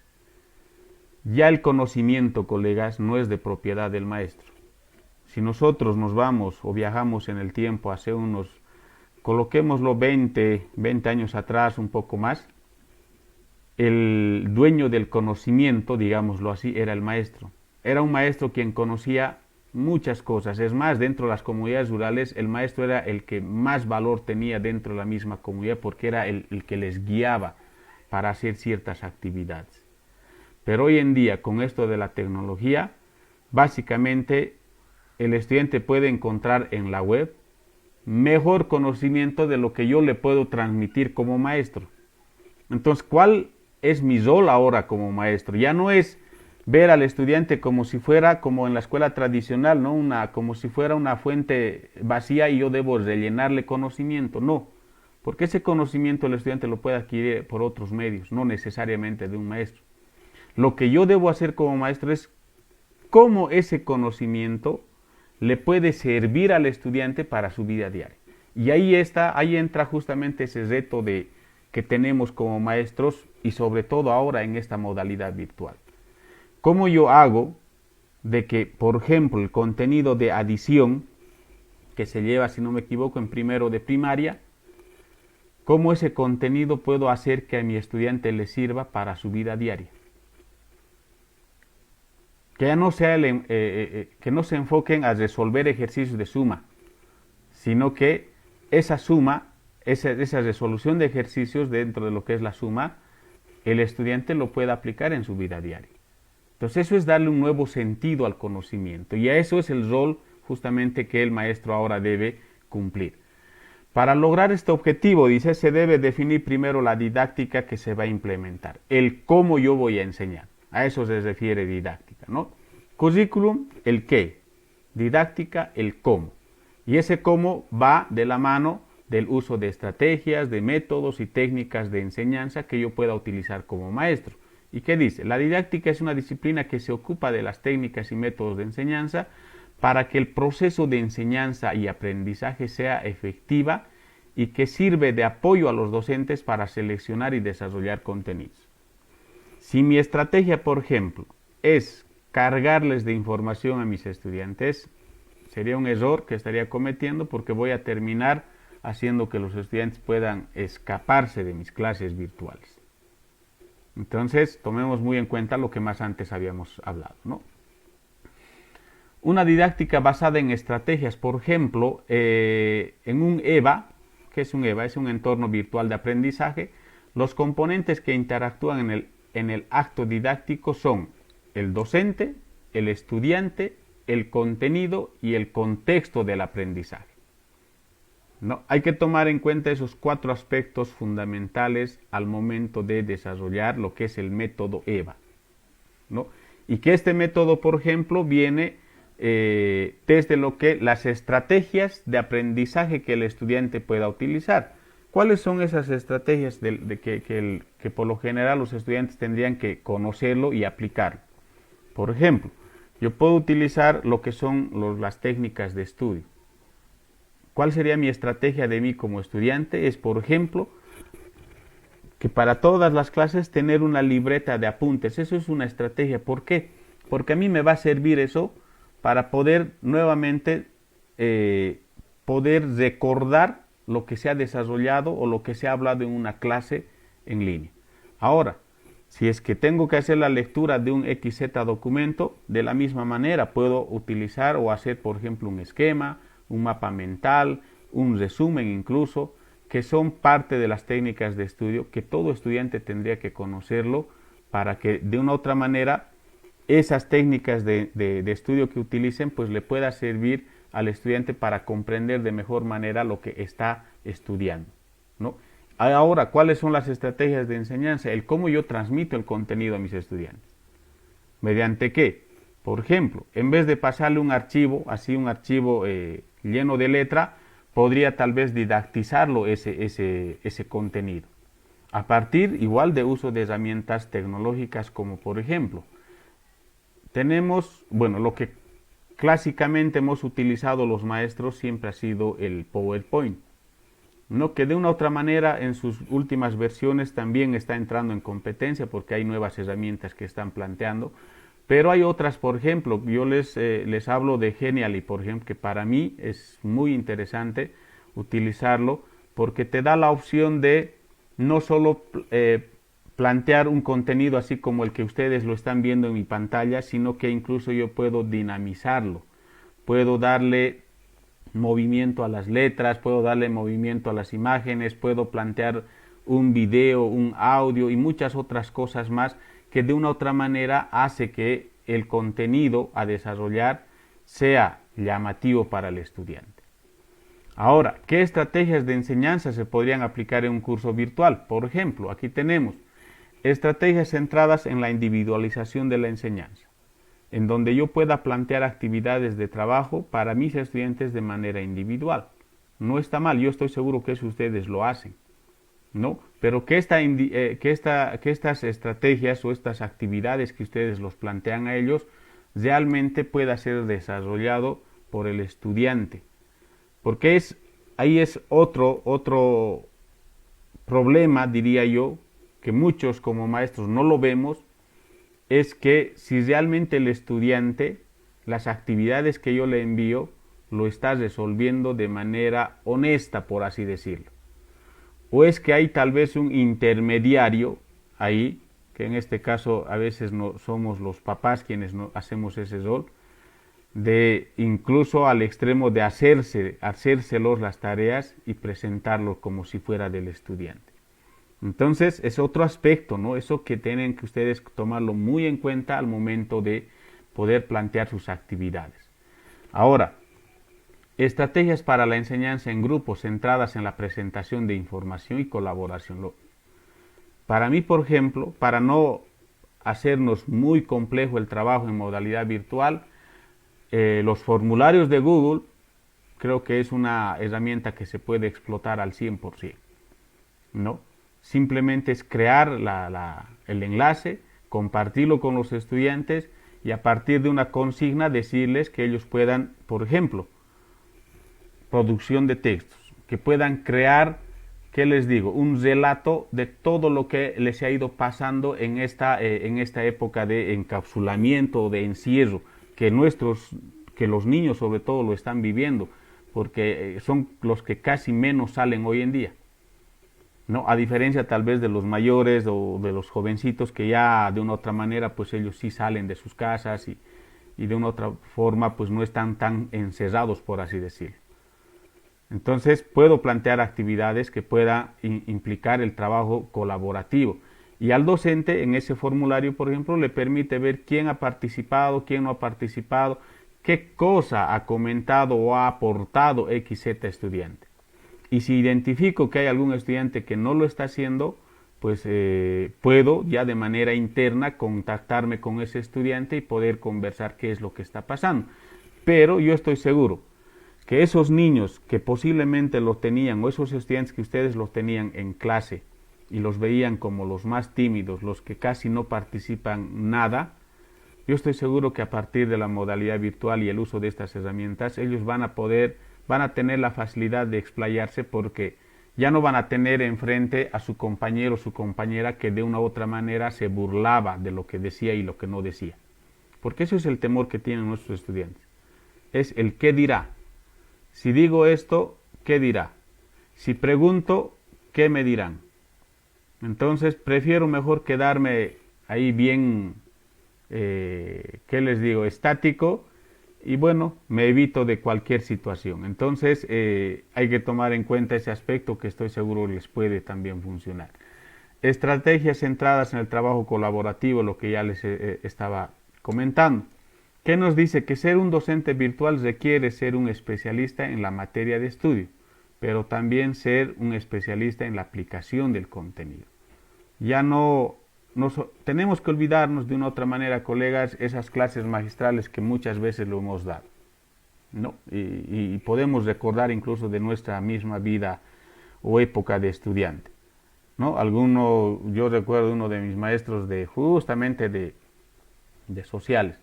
Ya el conocimiento, colegas, no es de propiedad del maestro. Si nosotros nos vamos o viajamos en el tiempo hace coloquémoslo 20 años atrás, un poco más, el dueño del conocimiento, digámoslo así, era el maestro. Era un maestro quien conocía muchas cosas. Es más, dentro de las comunidades rurales, el maestro era el que más valor tenía dentro de la misma comunidad porque era el que les guiaba para hacer ciertas actividades. Pero hoy en día, con esto de la tecnología, básicamente el estudiante puede encontrar en la web mejor conocimiento de lo que yo le puedo transmitir como maestro. Entonces, ¿cuál es mi rol ahora como maestro? Ya no es ver al estudiante como si fuera, como en la escuela tradicional, ¿no? Como si fuera una fuente vacía y yo debo rellenarle conocimiento. No, porque ese conocimiento el estudiante lo puede adquirir por otros medios, no necesariamente de un maestro. Lo que yo debo hacer como maestro es cómo ese conocimiento le puede servir al estudiante para su vida diaria. Y ahí entra justamente ese reto que tenemos como maestros y sobre todo ahora en esta modalidad virtual. ¿Cómo yo hago de que, por ejemplo, el contenido de adición que se lleva, si no me equivoco, en primero de primaria, cómo ese contenido puedo hacer que a mi estudiante le sirva para su vida diaria? Que ya no sea que no se enfoquen a resolver ejercicios de suma, sino que esa suma, esa resolución de ejercicios dentro de lo que es la suma, el estudiante lo pueda aplicar en su vida diaria. Entonces eso es darle un nuevo sentido al conocimiento y a eso es el rol justamente que el maestro ahora debe cumplir. Para lograr este objetivo, dice, se debe definir primero la didáctica que se va a implementar, el cómo yo voy a enseñar. A eso se refiere didáctica, ¿no? Currículum, el qué. Didáctica, el cómo. Y ese cómo va de la mano del uso de estrategias, de métodos y técnicas de enseñanza que yo pueda utilizar como maestro. ¿Y qué dice? La didáctica es una disciplina que se ocupa de las técnicas y métodos de enseñanza para que el proceso de enseñanza y aprendizaje sea efectiva y que sirve de apoyo a los docentes para seleccionar y desarrollar contenidos. Si mi estrategia, por ejemplo, es cargarles de información a mis estudiantes, sería un error que estaría cometiendo porque voy a terminar haciendo que los estudiantes puedan escaparse de mis clases virtuales. Entonces, tomemos muy en cuenta lo que más antes habíamos hablado, ¿no? Una didáctica basada en estrategias, por ejemplo, en un EVA, ¿qué es un EVA? Es un entorno virtual de aprendizaje. Los componentes que interactúan en el acto didáctico son el docente, el estudiante, el contenido y el contexto del aprendizaje. ¿No? Hay que tomar en cuenta esos 4 aspectos fundamentales al momento de desarrollar lo que es el método EVA, ¿no? Y que este método, por ejemplo, viene desde lo que las estrategias de aprendizaje que el estudiante pueda utilizar. ¿Cuáles son esas estrategias que por lo general los estudiantes tendrían que conocerlo y aplicarlo? Por ejemplo, yo puedo utilizar lo que son las técnicas de estudio. ¿Cuál sería mi estrategia de mí como estudiante? Es, por ejemplo, que para todas las clases tener una libreta de apuntes. Eso es una estrategia. ¿Por qué? Porque a mí me va a servir eso para poder nuevamente poder recordar lo que se ha desarrollado o lo que se ha hablado en una clase en línea. Ahora, si es que tengo que hacer la lectura de un XZ documento, de la misma manera puedo utilizar o hacer, por ejemplo, un esquema, un mapa mental, un resumen incluso, que son parte de las técnicas de estudio que todo estudiante tendría que conocerlo para que de una u otra manera esas técnicas de estudio que utilicen pues le pueda servir al estudiante para comprender de mejor manera lo que está estudiando, ¿no? Ahora, ¿cuáles son las estrategias de enseñanza? El cómo yo transmito el contenido a mis estudiantes. ¿Mediante qué? Por ejemplo, en vez de pasarle un archivo, así un archivo lleno de letra, podría tal vez didactizarlo ese contenido. A partir igual de uso de herramientas tecnológicas como por ejemplo, tenemos, bueno, lo que clásicamente hemos utilizado los maestros siempre ha sido el PowerPoint, ¿no? Que de una u otra manera en sus últimas versiones también está entrando en competencia porque hay nuevas herramientas que están planteando, pero hay otras, por ejemplo, yo les hablo de Genially, por ejemplo, que para mí es muy interesante utilizarlo porque te da la opción de no solo plantear un contenido así como el que ustedes lo están viendo en mi pantalla, sino que incluso yo puedo dinamizarlo, puedo darle movimiento a las letras, puedo darle movimiento a las imágenes, puedo plantear un video, un audio y muchas otras cosas más que de una u otra manera hace que el contenido a desarrollar sea llamativo para el estudiante. Ahora, ¿qué estrategias de enseñanza se podrían aplicar en un curso virtual? Por ejemplo, aquí tenemos estrategias centradas en la individualización de la enseñanza, en donde yo pueda plantear actividades de trabajo para mis estudiantes de manera individual. No está mal, yo estoy seguro que eso ustedes lo hacen, ¿no? Pero que estas estrategias o estas actividades que ustedes los plantean a ellos realmente pueda ser desarrollado por el estudiante. Porque ahí es otro problema, diría yo, que muchos como maestros no lo vemos, es que si realmente el estudiante, las actividades que yo le envío, lo está resolviendo de manera honesta, por así decirlo. O es que hay tal vez un intermediario ahí, que en este caso a veces no somos los papás quienes no hacemos ese rol, de incluso al extremo de hacérselos las tareas y presentarlo como si fuera del estudiante. Entonces es otro aspecto, ¿no? Eso que tienen que ustedes tomarlo muy en cuenta al momento de poder plantear sus actividades. Ahora, estrategias para la enseñanza en grupos centradas en la presentación de información y colaboración. Para mí, por ejemplo, para no hacernos muy complejo el trabajo en modalidad virtual, los formularios de Google creo que es una herramienta que se puede explotar al 100%, ¿no? Simplemente es crear el enlace, compartirlo con los estudiantes y a partir de una consigna decirles que ellos puedan, por ejemplo, producción de textos, que puedan crear, ¿qué les digo? Un relato de todo lo que les ha ido pasando en esta época de encapsulamiento, de encierro, que los niños sobre todo lo están viviendo, porque son los que casi menos salen hoy en día, ¿no? A diferencia tal vez de los mayores o de los jovencitos que ya de una u otra manera pues ellos sí salen de sus casas y de una u otra forma pues no están tan encerrados, por así decirlo. Entonces puedo plantear actividades que puedan implicar el trabajo colaborativo y al docente en ese formulario, por ejemplo, le permite ver quién ha participado, quién no ha participado, qué cosa ha comentado o ha aportado XZ estudiante. Y si identifico que hay algún estudiante que no lo está haciendo, pues puedo ya de manera interna contactarme con ese estudiante y poder conversar qué es lo que está pasando. Pero yo estoy seguro que esos niños que posiblemente lo tenían, o esos estudiantes que ustedes los tenían en clase y los veían como los más tímidos, los que casi no participan nada, yo estoy seguro que a partir de la modalidad virtual y el uso de estas herramientas, ellos van a tener la facilidad de explayarse porque ya no van a tener enfrente a su compañero o su compañera que de una u otra manera se burlaba de lo que decía y lo que no decía. Porque eso es el temor que tienen nuestros estudiantes. Es el qué dirá. Si digo esto, ¿qué dirá? Si pregunto, ¿qué me dirán? Entonces prefiero mejor quedarme ahí bien, ¿qué les digo? Estático y bueno, me evito de cualquier situación. Entonces hay que tomar en cuenta ese aspecto que estoy seguro les puede también funcionar. Estrategias centradas en el trabajo colaborativo, lo que ya les estaba comentando. ¿Qué nos dice? Que ser un docente virtual requiere ser un especialista en la materia de estudio, pero también ser un especialista en la aplicación del contenido. Ya tenemos que olvidarnos de una otra manera, colegas, esas clases magistrales que muchas veces lo hemos dado, ¿no? Y podemos recordar incluso de nuestra misma vida o época de estudiante, ¿no? Yo recuerdo uno de mis maestros justamente de sociales.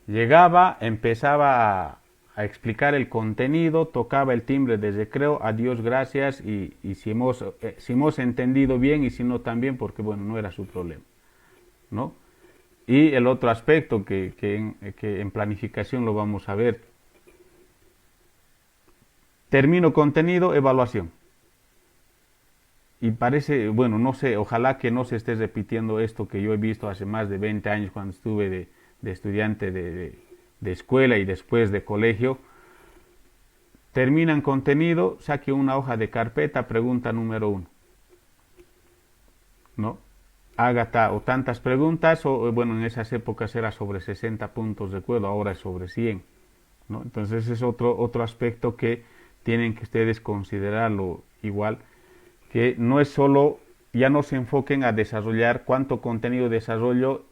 Llegaba, empezaba a explicar el contenido, tocaba el timbre de recreo, adiós, gracias, y si hemos entendido bien y si no también, porque bueno, no era su problema, ¿no? Y el otro aspecto que en planificación lo vamos a ver, termino contenido, evaluación. Y parece, bueno, no sé, ojalá que no se esté repitiendo esto que yo he visto hace más de 20 años cuando estuve de estudiante de escuela y después de colegio. Terminan contenido, saque una hoja de carpeta, pregunta número 1. ¿no? Haga o tantas preguntas, o bueno, en esas épocas era sobre 60 puntos, recuerdo, ahora es sobre 100, ¿no? Entonces es otro aspecto que tienen que ustedes considerarlo igual, que no es solo, ya no se enfoquen a desarrollar cuánto contenido de desarrollo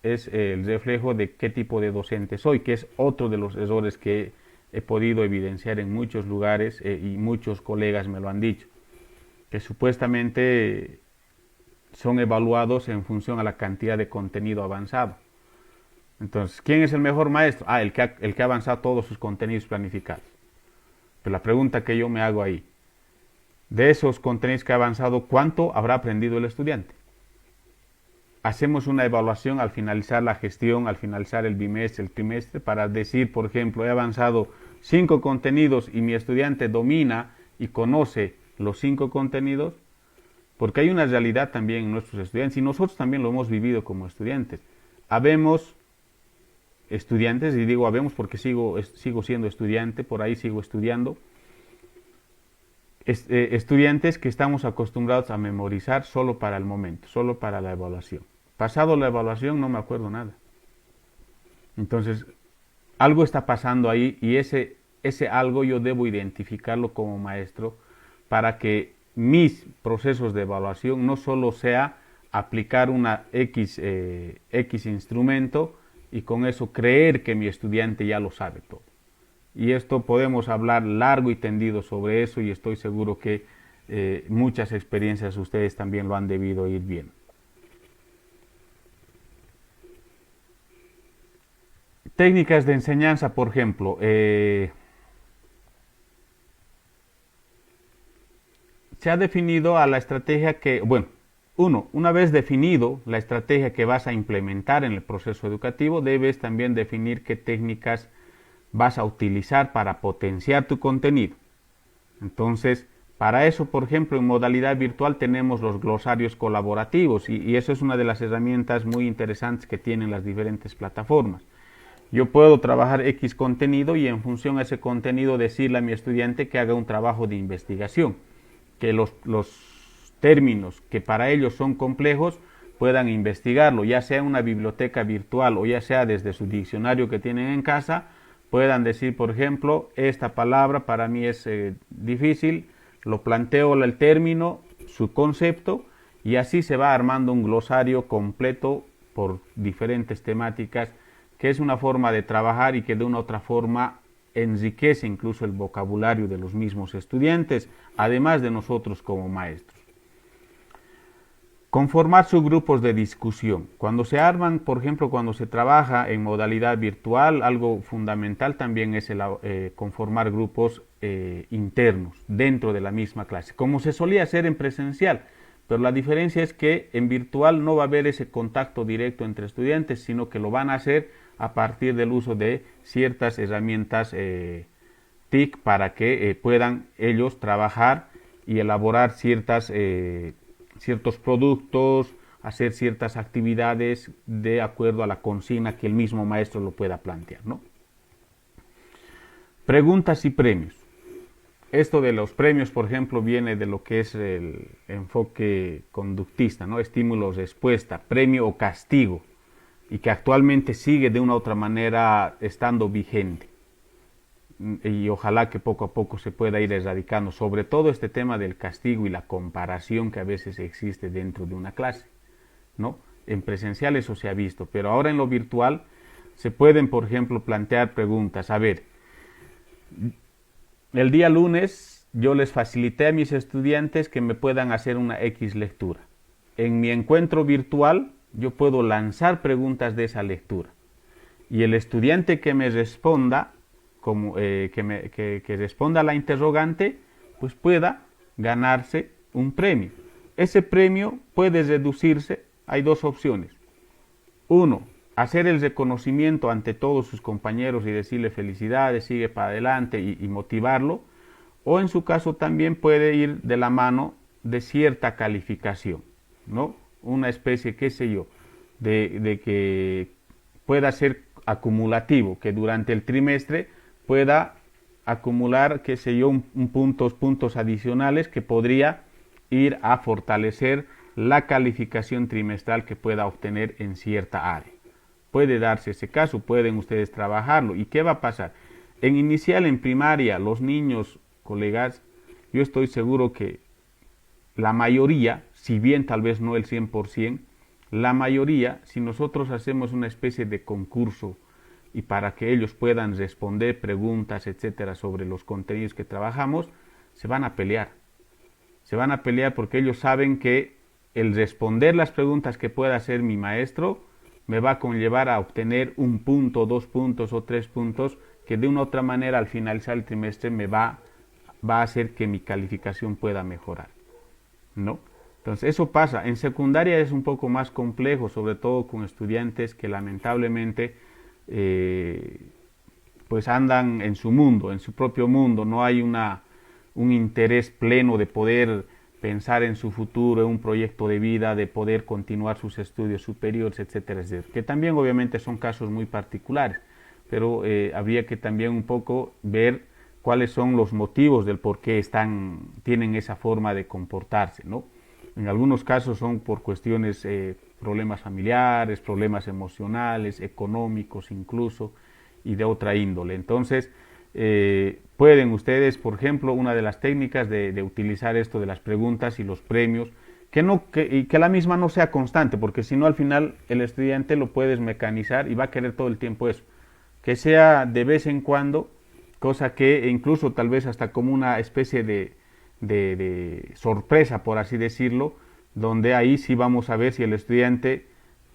es el reflejo de qué tipo de docente soy, que es otro de los errores que he podido evidenciar en muchos lugares y muchos colegas me lo han dicho, que supuestamente son evaluados en función a la cantidad de contenido avanzado. Entonces, ¿quién es el mejor maestro? El que ha avanzado todos sus contenidos planificados. Pero la pregunta que yo me hago ahí, de esos contenidos que ha avanzado, ¿cuánto habrá aprendido el estudiante? Hacemos una evaluación al finalizar la gestión, al finalizar el bimestre, el trimestre, para decir, por ejemplo, he avanzado 5 contenidos y mi estudiante domina y conoce los 5 contenidos, porque hay una realidad también en nuestros estudiantes y nosotros también lo hemos vivido como estudiantes. Habemos estudiantes, y digo habemos porque sigo siendo estudiante, por ahí sigo estudiando, estudiantes que estamos acostumbrados a memorizar solo para el momento, solo para la evaluación. Pasado la evaluación no me acuerdo nada. Entonces, algo está pasando ahí y ese algo yo debo identificarlo como maestro para que mis procesos de evaluación no solo sea aplicar una X instrumento y con eso creer que mi estudiante ya lo sabe todo. Y esto podemos hablar largo y tendido sobre eso y estoy seguro que muchas experiencias ustedes también lo han debido ir viendo. Técnicas de enseñanza, por ejemplo, se ha definido a la estrategia que, bueno, una vez definido la estrategia que vas a implementar en el proceso educativo, debes también definir qué técnicas vas a utilizar para potenciar tu contenido. Entonces, para eso, por ejemplo, en modalidad virtual tenemos los glosarios colaborativos y eso es una de las herramientas muy interesantes que tienen las diferentes plataformas. Yo puedo trabajar X contenido y en función a ese contenido decirle a mi estudiante que haga un trabajo de investigación, que los términos que para ellos son complejos puedan investigarlo, ya sea en una biblioteca virtual o ya sea desde su diccionario que tienen en casa, puedan decir, por ejemplo, esta palabra para mí es difícil, lo planteo el término, su concepto, y así se va armando un glosario completo por diferentes temáticas, que es una forma de trabajar y que de una otra forma enriquece incluso el vocabulario de los mismos estudiantes, además de nosotros como maestros. Conformar subgrupos de discusión. Cuando se arman, por ejemplo, cuando se trabaja en modalidad virtual, algo fundamental también es conformar grupos internos dentro de la misma clase, como se solía hacer en presencial. Pero la diferencia es que en virtual no va a haber ese contacto directo entre estudiantes, sino que lo van a hacer a partir del uso de ciertas herramientas TIC para que puedan ellos trabajar y elaborar ciertos productos, hacer ciertas actividades de acuerdo a la consigna que el mismo maestro lo pueda plantear, ¿no? Preguntas y premios. Esto de los premios, por ejemplo, viene de lo que es el enfoque conductista, ¿no? Estímulo-respuesta, premio o castigo, y que actualmente sigue de una u otra manera estando vigente. Y ojalá que poco a poco se pueda ir erradicando, sobre todo este tema del castigo y la comparación que a veces existe dentro de una clase, ¿no? En presencial eso se ha visto, pero ahora en lo virtual se pueden, por ejemplo, plantear preguntas. A ver, el día lunes yo les facilité a mis estudiantes que me puedan hacer una X lectura. En mi encuentro virtual yo puedo lanzar preguntas de esa lectura y el estudiante que me responda, que responda a la interrogante, pues pueda ganarse un premio. Ese premio puede reducirse, hay dos opciones. Uno, hacer el reconocimiento ante todos sus compañeros y decirle felicidades, sigue para adelante y motivarlo. O en su caso también puede ir de la mano de cierta calificación, ¿no? Una especie, qué sé yo, de que pueda ser acumulativo, que durante el trimestre pueda acumular, puntos adicionales que podría ir a fortalecer la calificación trimestral que pueda obtener en cierta área. Puede darse ese caso, pueden ustedes trabajarlo. ¿Y qué va a pasar? En inicial, en primaria, los niños, colegas, yo estoy seguro que la mayoría, si bien tal vez no el 100%, la mayoría, si nosotros hacemos una especie de concurso y para que ellos puedan responder preguntas, etcétera, sobre los contenidos que trabajamos, se van a pelear. Se van a pelear porque ellos saben que el responder las preguntas que pueda hacer mi maestro me va a conllevar a obtener 1 punto, 2 puntos o 3 puntos que de una u otra manera al finalizar el trimestre me va a hacer que mi calificación pueda mejorar, ¿no? Entonces eso pasa. En secundaria es un poco más complejo, sobre todo con estudiantes que lamentablemente pues andan en su mundo, en su propio mundo, no hay un interés pleno de poder pensar en su futuro, en un proyecto de vida, de poder continuar sus estudios superiores, etcétera, etcétera. Que también obviamente son casos muy particulares, pero habría que también un poco ver cuáles son los motivos del por qué tienen esa forma de comportarse, ¿no? En algunos casos son por cuestiones, problemas familiares, problemas emocionales, económicos incluso, y de otra índole. Entonces, pueden ustedes, por ejemplo, una de las técnicas de utilizar esto de las preguntas y los premios, y que la misma no sea constante, porque si no al final el estudiante lo puedes mecanizar y va a querer todo el tiempo eso, que sea de vez en cuando, cosa que incluso tal vez hasta como una especie de sorpresa, por así decirlo, donde ahí sí vamos a ver si el estudiante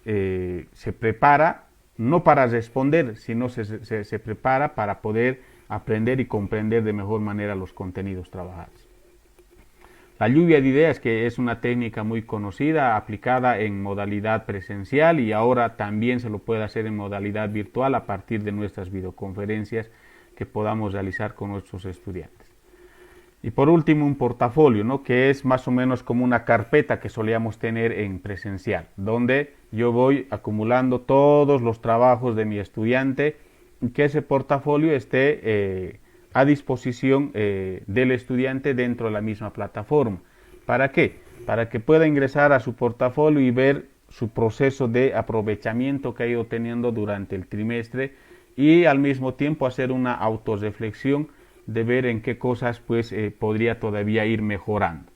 se prepara, no para responder, sino se prepara para poder aprender y comprender de mejor manera los contenidos trabajados. La lluvia de ideas, que es una técnica muy conocida, aplicada en modalidad presencial y ahora también se lo puede hacer en modalidad virtual a partir de nuestras videoconferencias que podamos realizar con nuestros estudiantes. Y por último, un portafolio, ¿no? Que es más o menos como una carpeta que solíamos tener en presencial, donde yo voy acumulando todos los trabajos de mi estudiante y que ese portafolio esté a disposición del estudiante dentro de la misma plataforma. ¿Para qué? Para que pueda ingresar a su portafolio y ver su proceso de aprovechamiento que ha ido teniendo durante el trimestre y al mismo tiempo hacer una autorreflexión de ver en qué cosas pues podría todavía ir mejorando.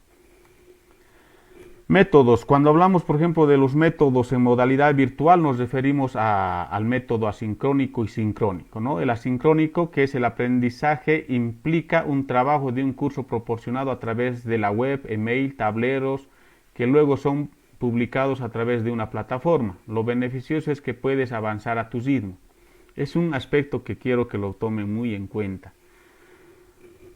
Métodos. Cuando hablamos, por ejemplo, de los métodos en modalidad virtual, nos referimos al método asincrónico y sincrónico, ¿no? El asincrónico, que es el aprendizaje, implica un trabajo de un curso proporcionado a través de la web, email, tableros, que luego son publicados a través de una plataforma. Lo beneficioso es que puedes avanzar a tu ritmo. Es un aspecto que quiero que lo tomen muy en cuenta.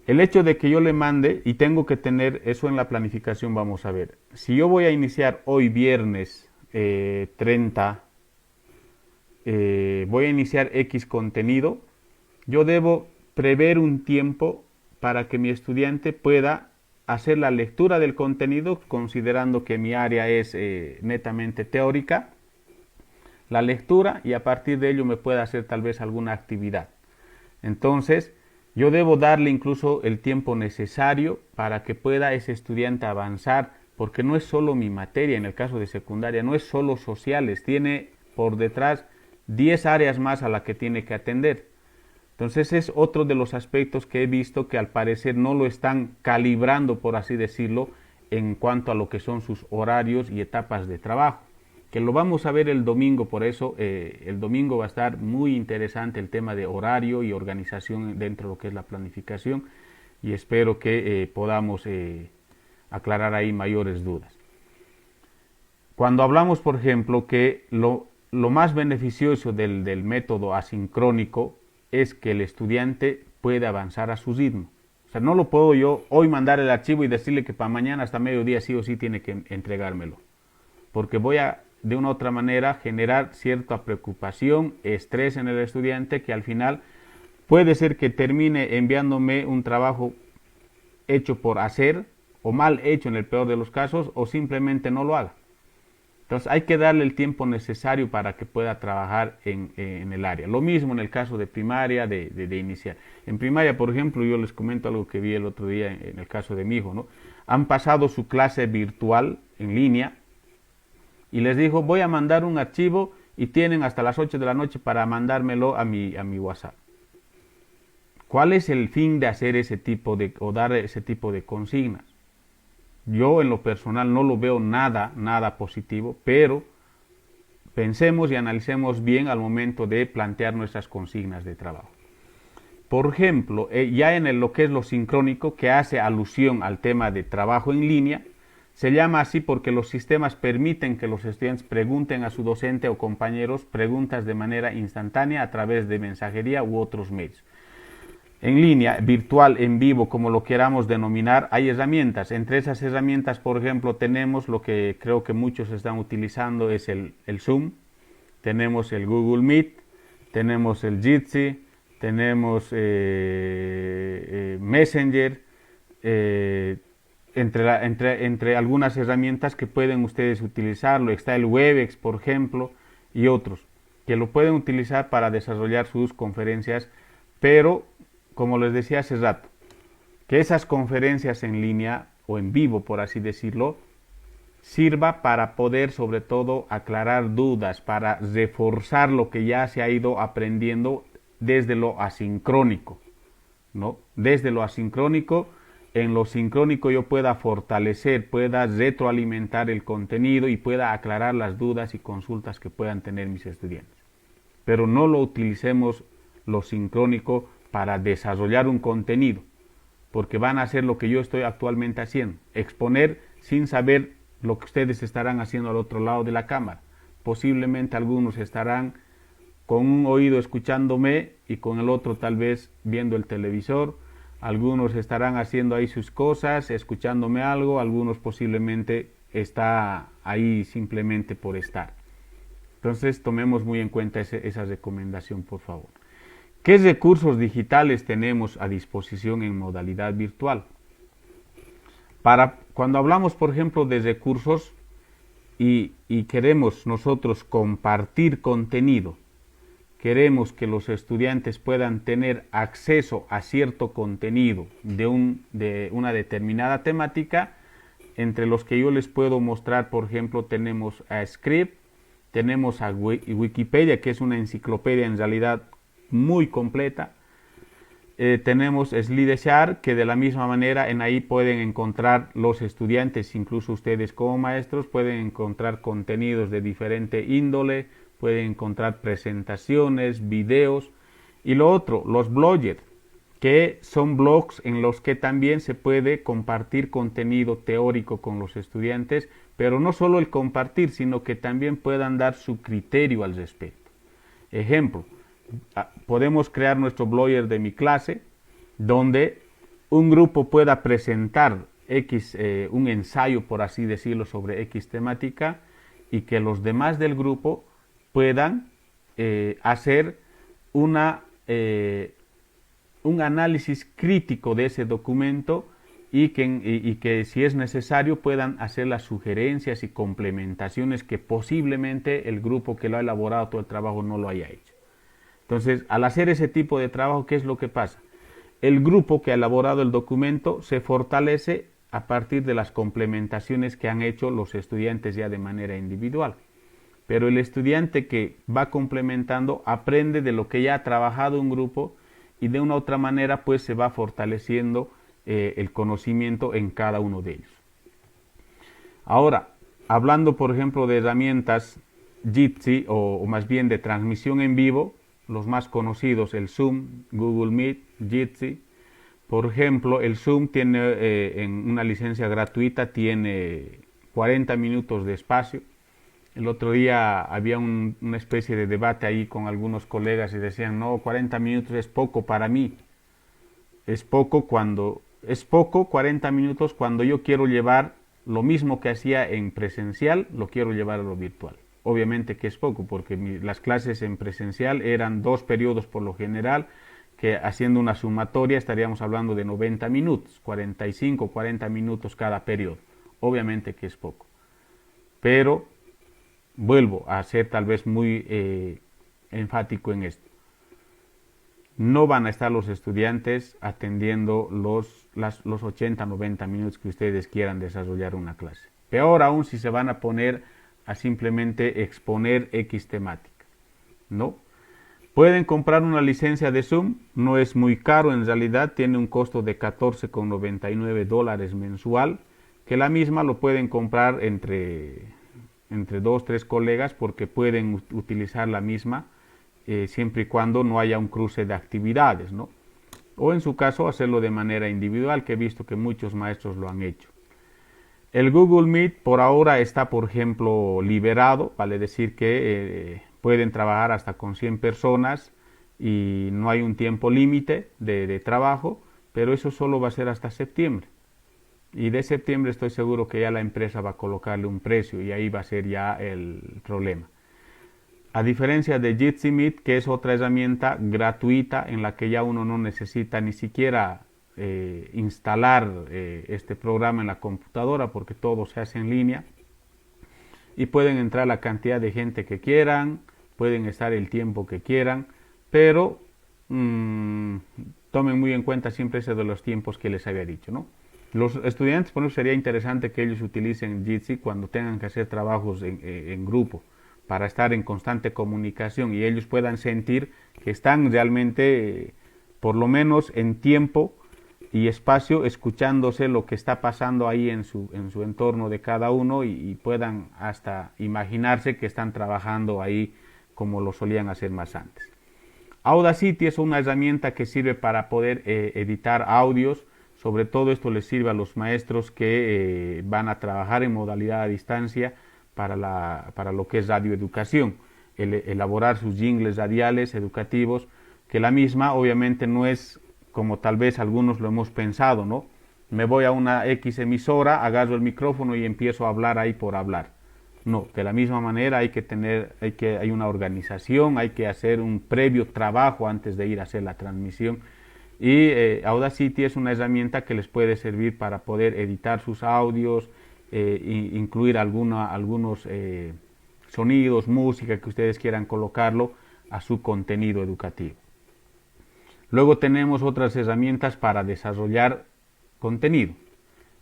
El hecho de que yo le mande, y tengo que tener eso en la planificación, vamos a ver. Si yo voy a iniciar hoy viernes 30, voy a iniciar X contenido, yo debo prever un tiempo para que mi estudiante pueda hacer la lectura del contenido, considerando que mi área es netamente teórica, la lectura, y a partir de ello me pueda hacer tal vez alguna actividad. Entonces, yo debo darle incluso el tiempo necesario para que pueda ese estudiante avanzar, porque no es solo mi materia, en el caso de secundaria, no es solo sociales, tiene por detrás 10 áreas más a las que tiene que atender. Entonces es otro de los aspectos que he visto que al parecer no lo están calibrando, por así decirlo, en cuanto a lo que son sus horarios y etapas de trabajo, que lo vamos a ver el domingo. Por eso el domingo va a estar muy interesante el tema de horario y organización dentro de lo que es la planificación, y espero que podamos aclarar ahí mayores dudas. Cuando hablamos, por ejemplo, que lo más beneficioso del método asincrónico es que el estudiante puede avanzar a su ritmo. O sea, no lo puedo yo hoy mandar el archivo y decirle que para mañana hasta mediodía sí o sí tiene que entregármelo, porque voy a de una u otra manera generar cierta preocupación, estrés en el estudiante, que al final puede ser que termine enviándome un trabajo hecho por hacer o mal hecho en el peor de los casos, o simplemente no lo haga. Entonces hay que darle el tiempo necesario para que pueda trabajar en el área. Lo mismo en el caso de primaria, de inicial. En primaria, por ejemplo, yo les comento algo que vi el otro día en el caso de mi hijo, ¿no? Han pasado su clase virtual en línea y les dijo, voy a mandar un archivo y tienen hasta las 8 de la noche para mandármelo a mi WhatsApp. ¿Cuál es el fin de hacer ese tipo de, o dar ese tipo de consignas? Yo en lo personal no lo veo nada positivo, pero pensemos y analicemos bien al momento de plantear nuestras consignas de trabajo. Por ejemplo, ya en lo que es lo sincrónico, que hace alusión al tema de trabajo en línea, se llama así porque los sistemas permiten que los estudiantes pregunten a su docente o compañeros preguntas de manera instantánea a través de mensajería u otros medios. En línea, virtual, en vivo, como lo queramos denominar, hay herramientas. Entre esas herramientas, por ejemplo, tenemos lo que creo que muchos están utilizando, es el Zoom, tenemos el Google Meet, tenemos el Jitsi, tenemos Messenger, entre algunas herramientas que pueden ustedes utilizarlo. Está el Webex, por ejemplo, y otros, que lo pueden utilizar para desarrollar sus conferencias, pero como les decía hace rato, que esas conferencias en línea o en vivo, por así decirlo, sirva para poder sobre todo aclarar dudas, para reforzar lo que ya se ha ido aprendiendo desde lo asincrónico, ¿no? Desde lo asincrónico, en lo sincrónico yo pueda fortalecer, pueda retroalimentar el contenido y pueda aclarar las dudas y consultas que puedan tener mis estudiantes. Pero no lo utilicemos lo sincrónico para desarrollar un contenido, porque van a hacer lo que yo estoy actualmente haciendo, exponer sin saber lo que ustedes estarán haciendo al otro lado de la cámara. Posiblemente algunos estarán con un oído escuchándome y con el otro tal vez viendo el televisor, algunos estarán haciendo ahí sus cosas, escuchándome algo, algunos posiblemente está ahí simplemente por estar. Entonces tomemos muy en cuenta esa recomendación, por favor. ¿Qué recursos digitales tenemos a disposición en modalidad virtual? Cuando hablamos, por ejemplo, de recursos y queremos nosotros compartir contenido, queremos que los estudiantes puedan tener acceso a cierto contenido de una determinada temática, entre los que yo les puedo mostrar, por ejemplo, tenemos a Scribd, tenemos a Wikipedia, que es una enciclopedia en realidad muy completa. Tenemos Slides.share, que de la misma manera en ahí pueden encontrar los estudiantes, incluso ustedes como maestros, pueden encontrar contenidos de diferente índole, pueden encontrar presentaciones, videos. Y lo otro, los bloggers, que son blogs en los que también se puede compartir contenido teórico con los estudiantes, pero no solo el compartir, sino que también puedan dar su criterio al respecto. Ejemplo, podemos crear nuestro blogger de mi clase, donde un grupo pueda presentar un ensayo, por así decirlo, sobre X temática, y que los demás del grupo puedan hacer un análisis crítico de ese documento y que si es necesario puedan hacer las sugerencias y complementaciones que posiblemente el grupo que lo ha elaborado todo el trabajo no lo haya hecho. Entonces, al hacer ese tipo de trabajo, ¿qué es lo que pasa? El grupo que ha elaborado el documento se fortalece a partir de las complementaciones que han hecho los estudiantes ya de manera individual. Pero el estudiante que va complementando aprende de lo que ya ha trabajado un grupo y de una u otra manera pues se va fortaleciendo el conocimiento en cada uno de ellos. Ahora, hablando por ejemplo de herramientas Jitsi o más bien de transmisión en vivo, los más conocidos, el Zoom, Google Meet, Jitsi. Por ejemplo, el Zoom tiene en una licencia gratuita, tiene 40 minutos de espacio. El otro día había una especie de debate ahí con algunos colegas y decían, no, 40 minutos es poco para mí. Es poco 40 minutos cuando yo quiero llevar lo mismo que hacía en presencial, lo quiero llevar a lo virtual. Obviamente que es poco, porque las clases en presencial eran 2 periodos por lo general, que haciendo una sumatoria estaríamos hablando de 90 minutos, 45, 40 minutos cada periodo. Obviamente que es poco. Pero vuelvo a ser tal vez muy enfático en esto. No van a estar los estudiantes atendiendo los 80, 90 minutos que ustedes quieran desarrollar una clase. Peor aún si se van a poner a simplemente exponer X temática, ¿no? Pueden comprar una licencia de Zoom, no es muy caro en realidad, tiene un costo de $14,99 mensual, que la misma lo pueden comprar entre 2 o 3 colegas porque pueden utilizar la misma siempre y cuando no haya un cruce de actividades, ¿no? O en su caso hacerlo de manera individual, que he visto que muchos maestros lo han hecho. El Google Meet por ahora está, por ejemplo, liberado, vale decir que pueden trabajar hasta con 100 personas y no hay un tiempo límite de trabajo, pero eso solo va a ser hasta septiembre. Y de septiembre estoy seguro que ya la empresa va a colocarle un precio y ahí va a ser ya el problema. A diferencia de Jitsi Meet, que es otra herramienta gratuita en la que ya uno no necesita ni siquiera instalar este programa en la computadora porque todo se hace en línea y pueden entrar la cantidad de gente que quieran, pueden estar el tiempo que quieran, pero tomen muy en cuenta siempre ese de los tiempos que les había dicho, ¿no? Los estudiantes, por eso sería interesante que ellos utilicen Jitsi cuando tengan que hacer trabajos en grupo, para estar en constante comunicación y ellos puedan sentir que están realmente, por lo menos en tiempo y espacio, escuchándose lo que está pasando ahí en su entorno de cada uno y puedan hasta imaginarse que están trabajando ahí como lo solían hacer más antes. Audacity es una herramienta que sirve para poder editar audios. Sobre todo esto les sirve a los maestros que van a trabajar en modalidad a distancia para lo que es radioeducación, elaborar sus jingles radiales educativos, que la misma obviamente no es como tal vez algunos lo hemos pensado, ¿no? Me voy a una X emisora, agarro el micrófono y empiezo a hablar ahí por hablar. No, de la misma manera hay una organización, hay que hacer un previo trabajo antes de ir a hacer la transmisión. Y Audacity es una herramienta que les puede servir para poder editar sus audios, incluir algunos sonidos, música que ustedes quieran colocarlo a su contenido educativo. Luego tenemos otras herramientas para desarrollar contenido.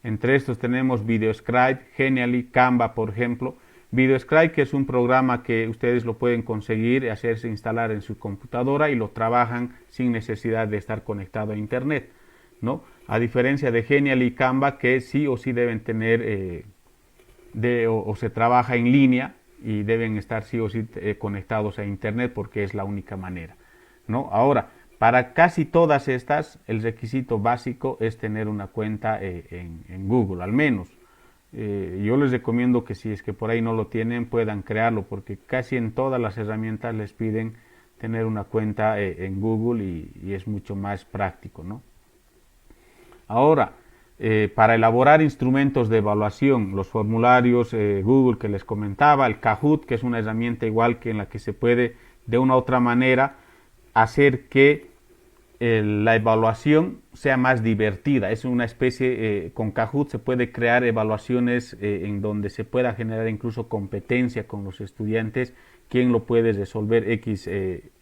Entre estos tenemos VideoScribe, Genially, Canva, por ejemplo. VideoScribe, que es un programa que ustedes lo pueden conseguir, hacerse instalar en su computadora y lo trabajan sin necesidad de estar conectado a internet, ¿no? A diferencia de Genially y Canva, que sí o sí deben tener o se trabaja en línea y deben estar sí o sí conectados a internet porque es la única manera, ¿no? Ahora, para casi todas estas, el requisito básico es tener una cuenta en Google, al menos. Yo les recomiendo que si es que por ahí no lo tienen, puedan crearlo, porque casi en todas las herramientas les piden tener una cuenta en Google y es mucho más práctico, ¿no? Ahora, para elaborar instrumentos de evaluación, los formularios Google que les comentaba, el Kahoot, que es una herramienta igual que en la que se puede de una u otra manera hacer que la evaluación sea más divertida. Es una especie, con Kahoot se puede crear evaluaciones en donde se pueda generar incluso competencia con los estudiantes, quién lo puede resolver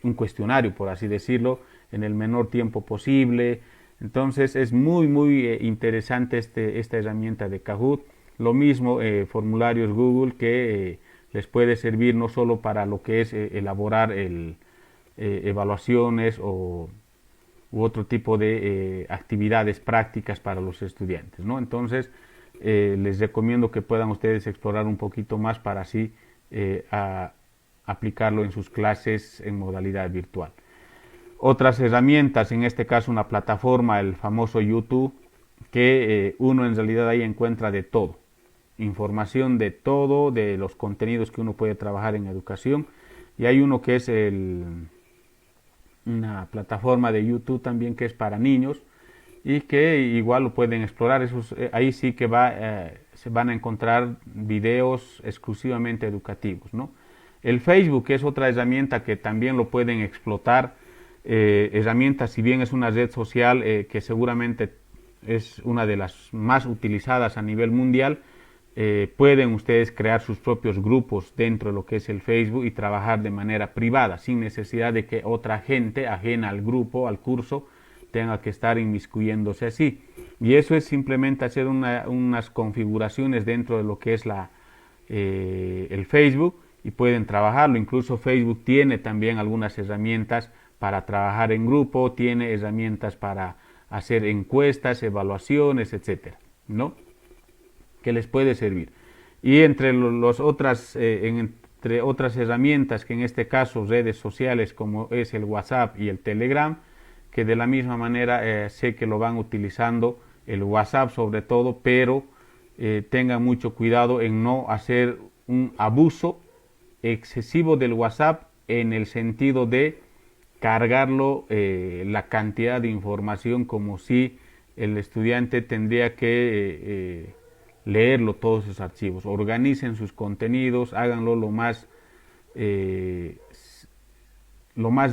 un cuestionario, por así decirlo, en el menor tiempo posible. Entonces es muy interesante esta herramienta de Kahoot. Lo mismo formularios Google que les puede servir no solo para lo que es elaborar evaluaciones u otro tipo de actividades prácticas para los estudiantes, ¿no? Entonces les recomiendo que puedan ustedes explorar un poquito más para así aplicarlo en sus clases en modalidad virtual. Otras herramientas, en este caso una plataforma, el famoso YouTube, que uno en realidad ahí encuentra de todo, información de todo, de los contenidos que uno puede trabajar en educación, y hay uno que es una plataforma de YouTube también que es para niños y que igual lo pueden explorar. Ahí sí que se van a encontrar videos exclusivamente educativos, ¿no? El Facebook es otra herramienta que también lo pueden explotar. Herramienta, si bien es una red social que seguramente es una de las más utilizadas a nivel mundial, pueden ustedes crear sus propios grupos dentro de lo que es el Facebook y trabajar de manera privada, sin necesidad de que otra gente ajena al grupo, al curso, tenga que estar inmiscuyéndose así. Y eso es simplemente hacer unas configuraciones dentro de lo que es el Facebook y pueden trabajarlo. Incluso Facebook tiene también algunas herramientas para trabajar en grupo, tiene herramientas para hacer encuestas, evaluaciones, etcétera, ¿no? Que les puede servir. Y entre entre otras herramientas, que en este caso redes sociales como es el WhatsApp y el Telegram, que de la misma manera sé que lo van utilizando, el WhatsApp sobre todo, pero tengan mucho cuidado en no hacer un abuso excesivo del WhatsApp en el sentido de cargarlo la cantidad de información como si el estudiante tendría que leerlo todos esos archivos. Organicen sus contenidos, háganlo lo más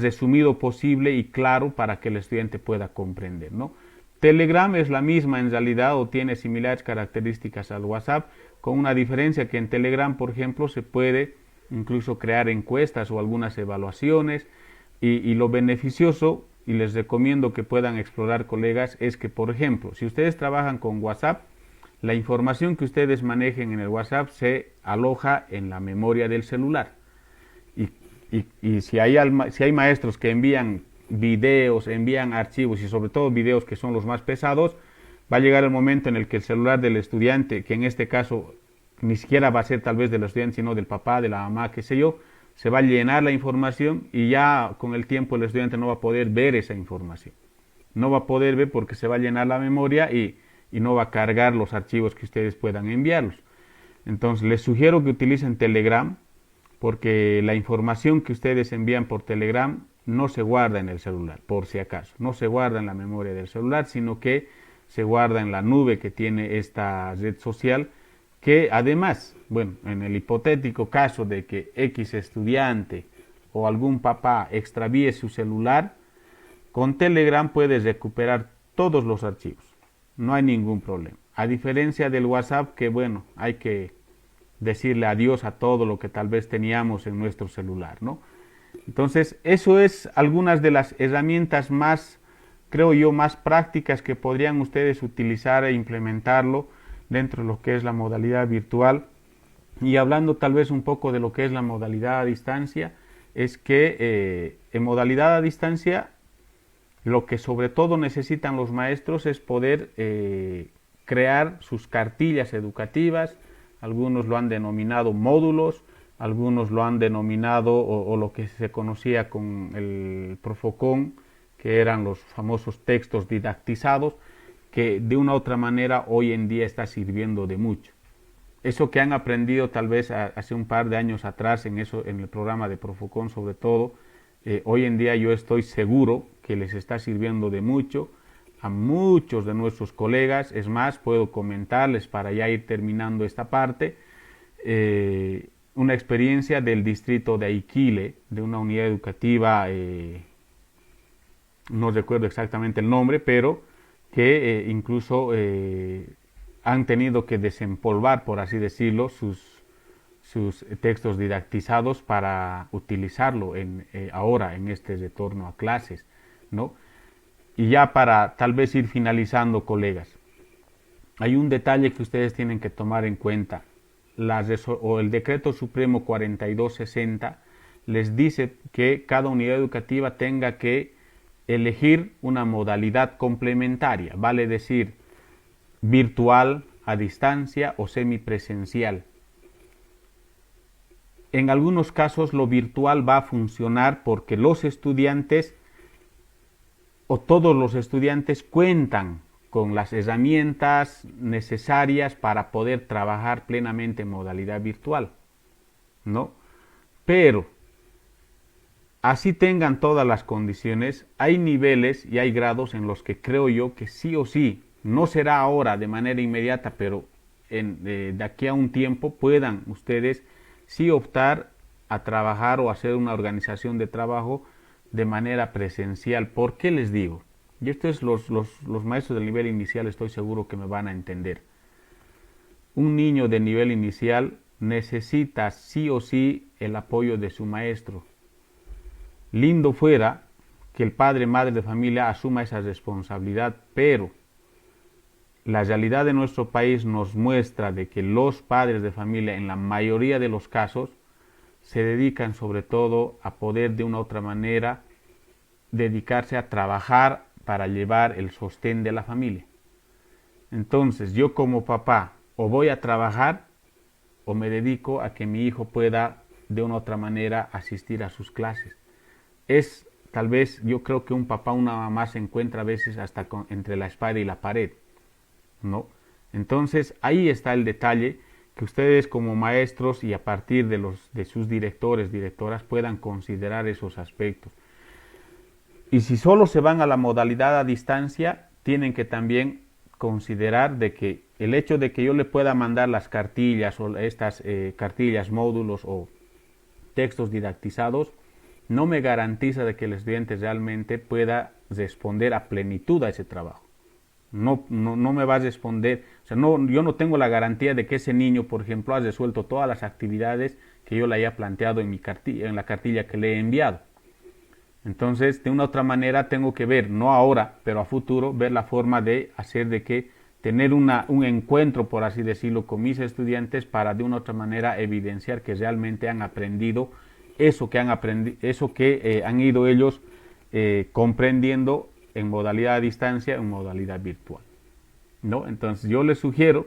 resumido posible y claro para que el estudiante pueda comprender, ¿no? Telegram es la misma en realidad o tiene similares características al WhatsApp, con una diferencia que en Telegram, por ejemplo, se puede incluso crear encuestas o algunas evaluaciones y lo beneficioso, y les recomiendo que puedan explorar, colegas, es que, por ejemplo, si ustedes trabajan con WhatsApp, la información que ustedes manejen en el WhatsApp se aloja en la memoria del celular. Y si hay maestros que envían videos, envían archivos y sobre todo videos que son los más pesados, va a llegar el momento en el que el celular del estudiante, que en este caso ni siquiera va a ser tal vez del estudiante, sino del papá, de la mamá, qué sé yo, se va a llenar la información y ya con el tiempo el estudiante no va a poder ver esa información. No va a poder ver porque se va a llenar la memoria y no va a cargar los archivos que ustedes puedan enviarlos. Entonces les sugiero que utilicen Telegram, porque la información que ustedes envían por Telegram no se guarda en el celular, por si acaso. No se guarda en la memoria del celular, sino que se guarda en la nube que tiene esta red social, que además, bueno, en el hipotético caso de que X estudiante o algún papá extravíe su celular, con Telegram puedes recuperar todos los archivos. No hay ningún problema. A diferencia del WhatsApp, que bueno, hay que decirle adiós a todo lo que tal vez teníamos en nuestro celular, ¿no? Entonces, eso es algunas de las herramientas más, creo yo, más prácticas que podrían ustedes utilizar e implementarlo dentro de lo que es la modalidad virtual. Y hablando tal vez un poco de lo que es la modalidad a distancia, es que en modalidad a distancia lo que sobre todo necesitan los maestros es poder crear sus cartillas educativas. Algunos lo han denominado módulos, algunos lo han denominado o lo que se conocía con el Profocon, que eran los famosos textos didactizados, que de una u otra manera hoy en día está sirviendo de mucho. Eso que han aprendido tal vez hace un par de años atrás en el programa de Profocon sobre todo, hoy en día yo estoy seguro que les está sirviendo de mucho a muchos de nuestros colegas. Es más, puedo comentarles para ya ir terminando esta parte, una experiencia del distrito de Aiquile, de una unidad educativa, no recuerdo exactamente el nombre, pero que incluso han tenido que desempolvar, por así decirlo, sus textos didactizados para utilizarlo ahora en este retorno a clases, ¿no? Y ya para tal vez ir finalizando, colegas, hay un detalle que ustedes tienen que tomar en cuenta. El Decreto Supremo 4260 les dice que cada unidad educativa tenga que elegir una modalidad complementaria, vale decir, virtual, a distancia o semipresencial. En algunos casos lo virtual va a funcionar porque los estudiantes o todos los estudiantes cuentan con las herramientas necesarias para poder trabajar plenamente en modalidad virtual, ¿no? Pero así tengan todas las condiciones, hay niveles y hay grados en los que creo yo que sí o sí, no será ahora de manera inmediata, pero de aquí a un tiempo puedan ustedes sí optar a trabajar o hacer una organización de trabajo de manera presencial. ¿Por qué les digo? Y esto es los maestros del nivel inicial, estoy seguro que me van a entender. Un niño de nivel inicial necesita sí o sí el apoyo de su maestro. Lindo fuera que el padre, madre de familia asuma esa responsabilidad, pero la realidad de nuestro país nos muestra de que los padres de familia, en la mayoría de los casos, se dedican sobre todo a poder de una u otra manera dedicarse a trabajar para llevar el sostén de la familia. Entonces, yo como papá o voy a trabajar o me dedico a que mi hijo pueda de una u otra manera asistir a sus clases. Es tal vez, yo creo que un papá o una mamá se encuentra a veces hasta entre la espada y la pared, ¿no? Entonces, ahí está el detalle, que ustedes como maestros y a partir de sus directores, directoras, puedan considerar esos aspectos. Y si solo se van a la modalidad a distancia, tienen que también considerar de que el hecho de que yo le pueda mandar las cartillas o estas cartillas, módulos o textos didactizados, no me garantiza de que el estudiante realmente pueda responder a plenitud a ese trabajo. No me va a responder, o sea, yo no tengo la garantía de que ese niño, por ejemplo, ha resuelto todas las actividades que yo le haya planteado en la cartilla que le he enviado. Entonces, de una u otra manera, tengo que ver, no ahora, pero a futuro, ver la forma de hacer de que tener un encuentro, por así decirlo, con mis estudiantes para de una u otra manera evidenciar que realmente han aprendido eso que han ido ellos comprendiendo en modalidad a distancia, en modalidad virtual, ¿no? Entonces, yo les sugiero,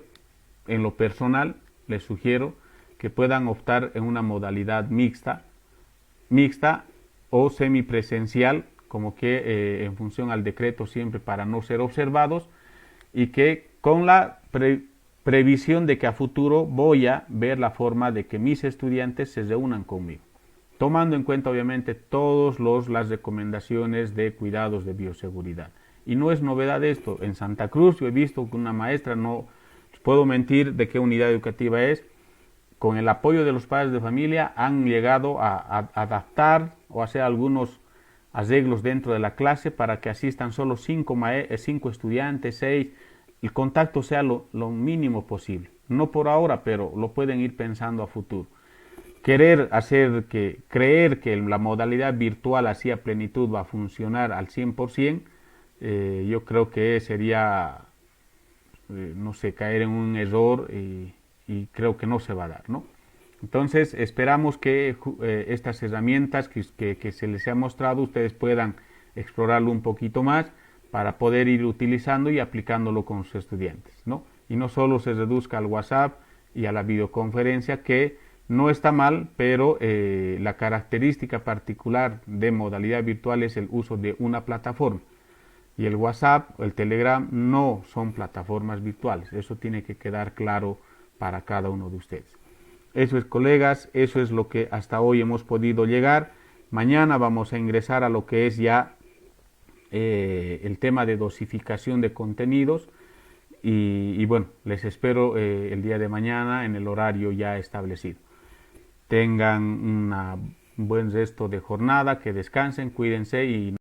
en lo personal, les sugiero que puedan optar en una modalidad mixta o semipresencial, como que en función al decreto siempre para no ser observados, y que con la previsión de que a futuro voy a ver la forma de que mis estudiantes se reúnan conmigo, tomando en cuenta obviamente todas las recomendaciones de cuidados de bioseguridad. Y no es novedad esto, en Santa Cruz yo he visto que una maestra, no puedo mentir de qué unidad educativa es, con el apoyo de los padres de familia han llegado a adaptar o hacer algunos arreglos dentro de la clase para que asistan solo 5 estudiantes, 6, el contacto sea lo mínimo posible. No por ahora, pero lo pueden ir pensando a futuro. Creer que la modalidad virtual así a plenitud va a funcionar al 100%, yo creo que sería, no sé, caer en un error y creo que no se va a dar, ¿no? Entonces esperamos que estas herramientas que se les ha mostrado ustedes puedan explorarlo un poquito más para poder ir utilizando y aplicándolo con sus estudiantes, ¿no? Y no solo se reduzca al WhatsApp y a la videoconferencia, que no está mal, pero la característica particular de modalidad virtual es el uso de una plataforma. Y el WhatsApp, el Telegram no son plataformas virtuales. Eso tiene que quedar claro para cada uno de ustedes. Eso es, colegas, eso es lo que hasta hoy hemos podido llegar. Mañana vamos a ingresar a lo que es ya el tema de dosificación de contenidos y bueno, les espero el día de mañana en el horario ya establecido. Tengan un buen resto de jornada, que descansen, cuídense y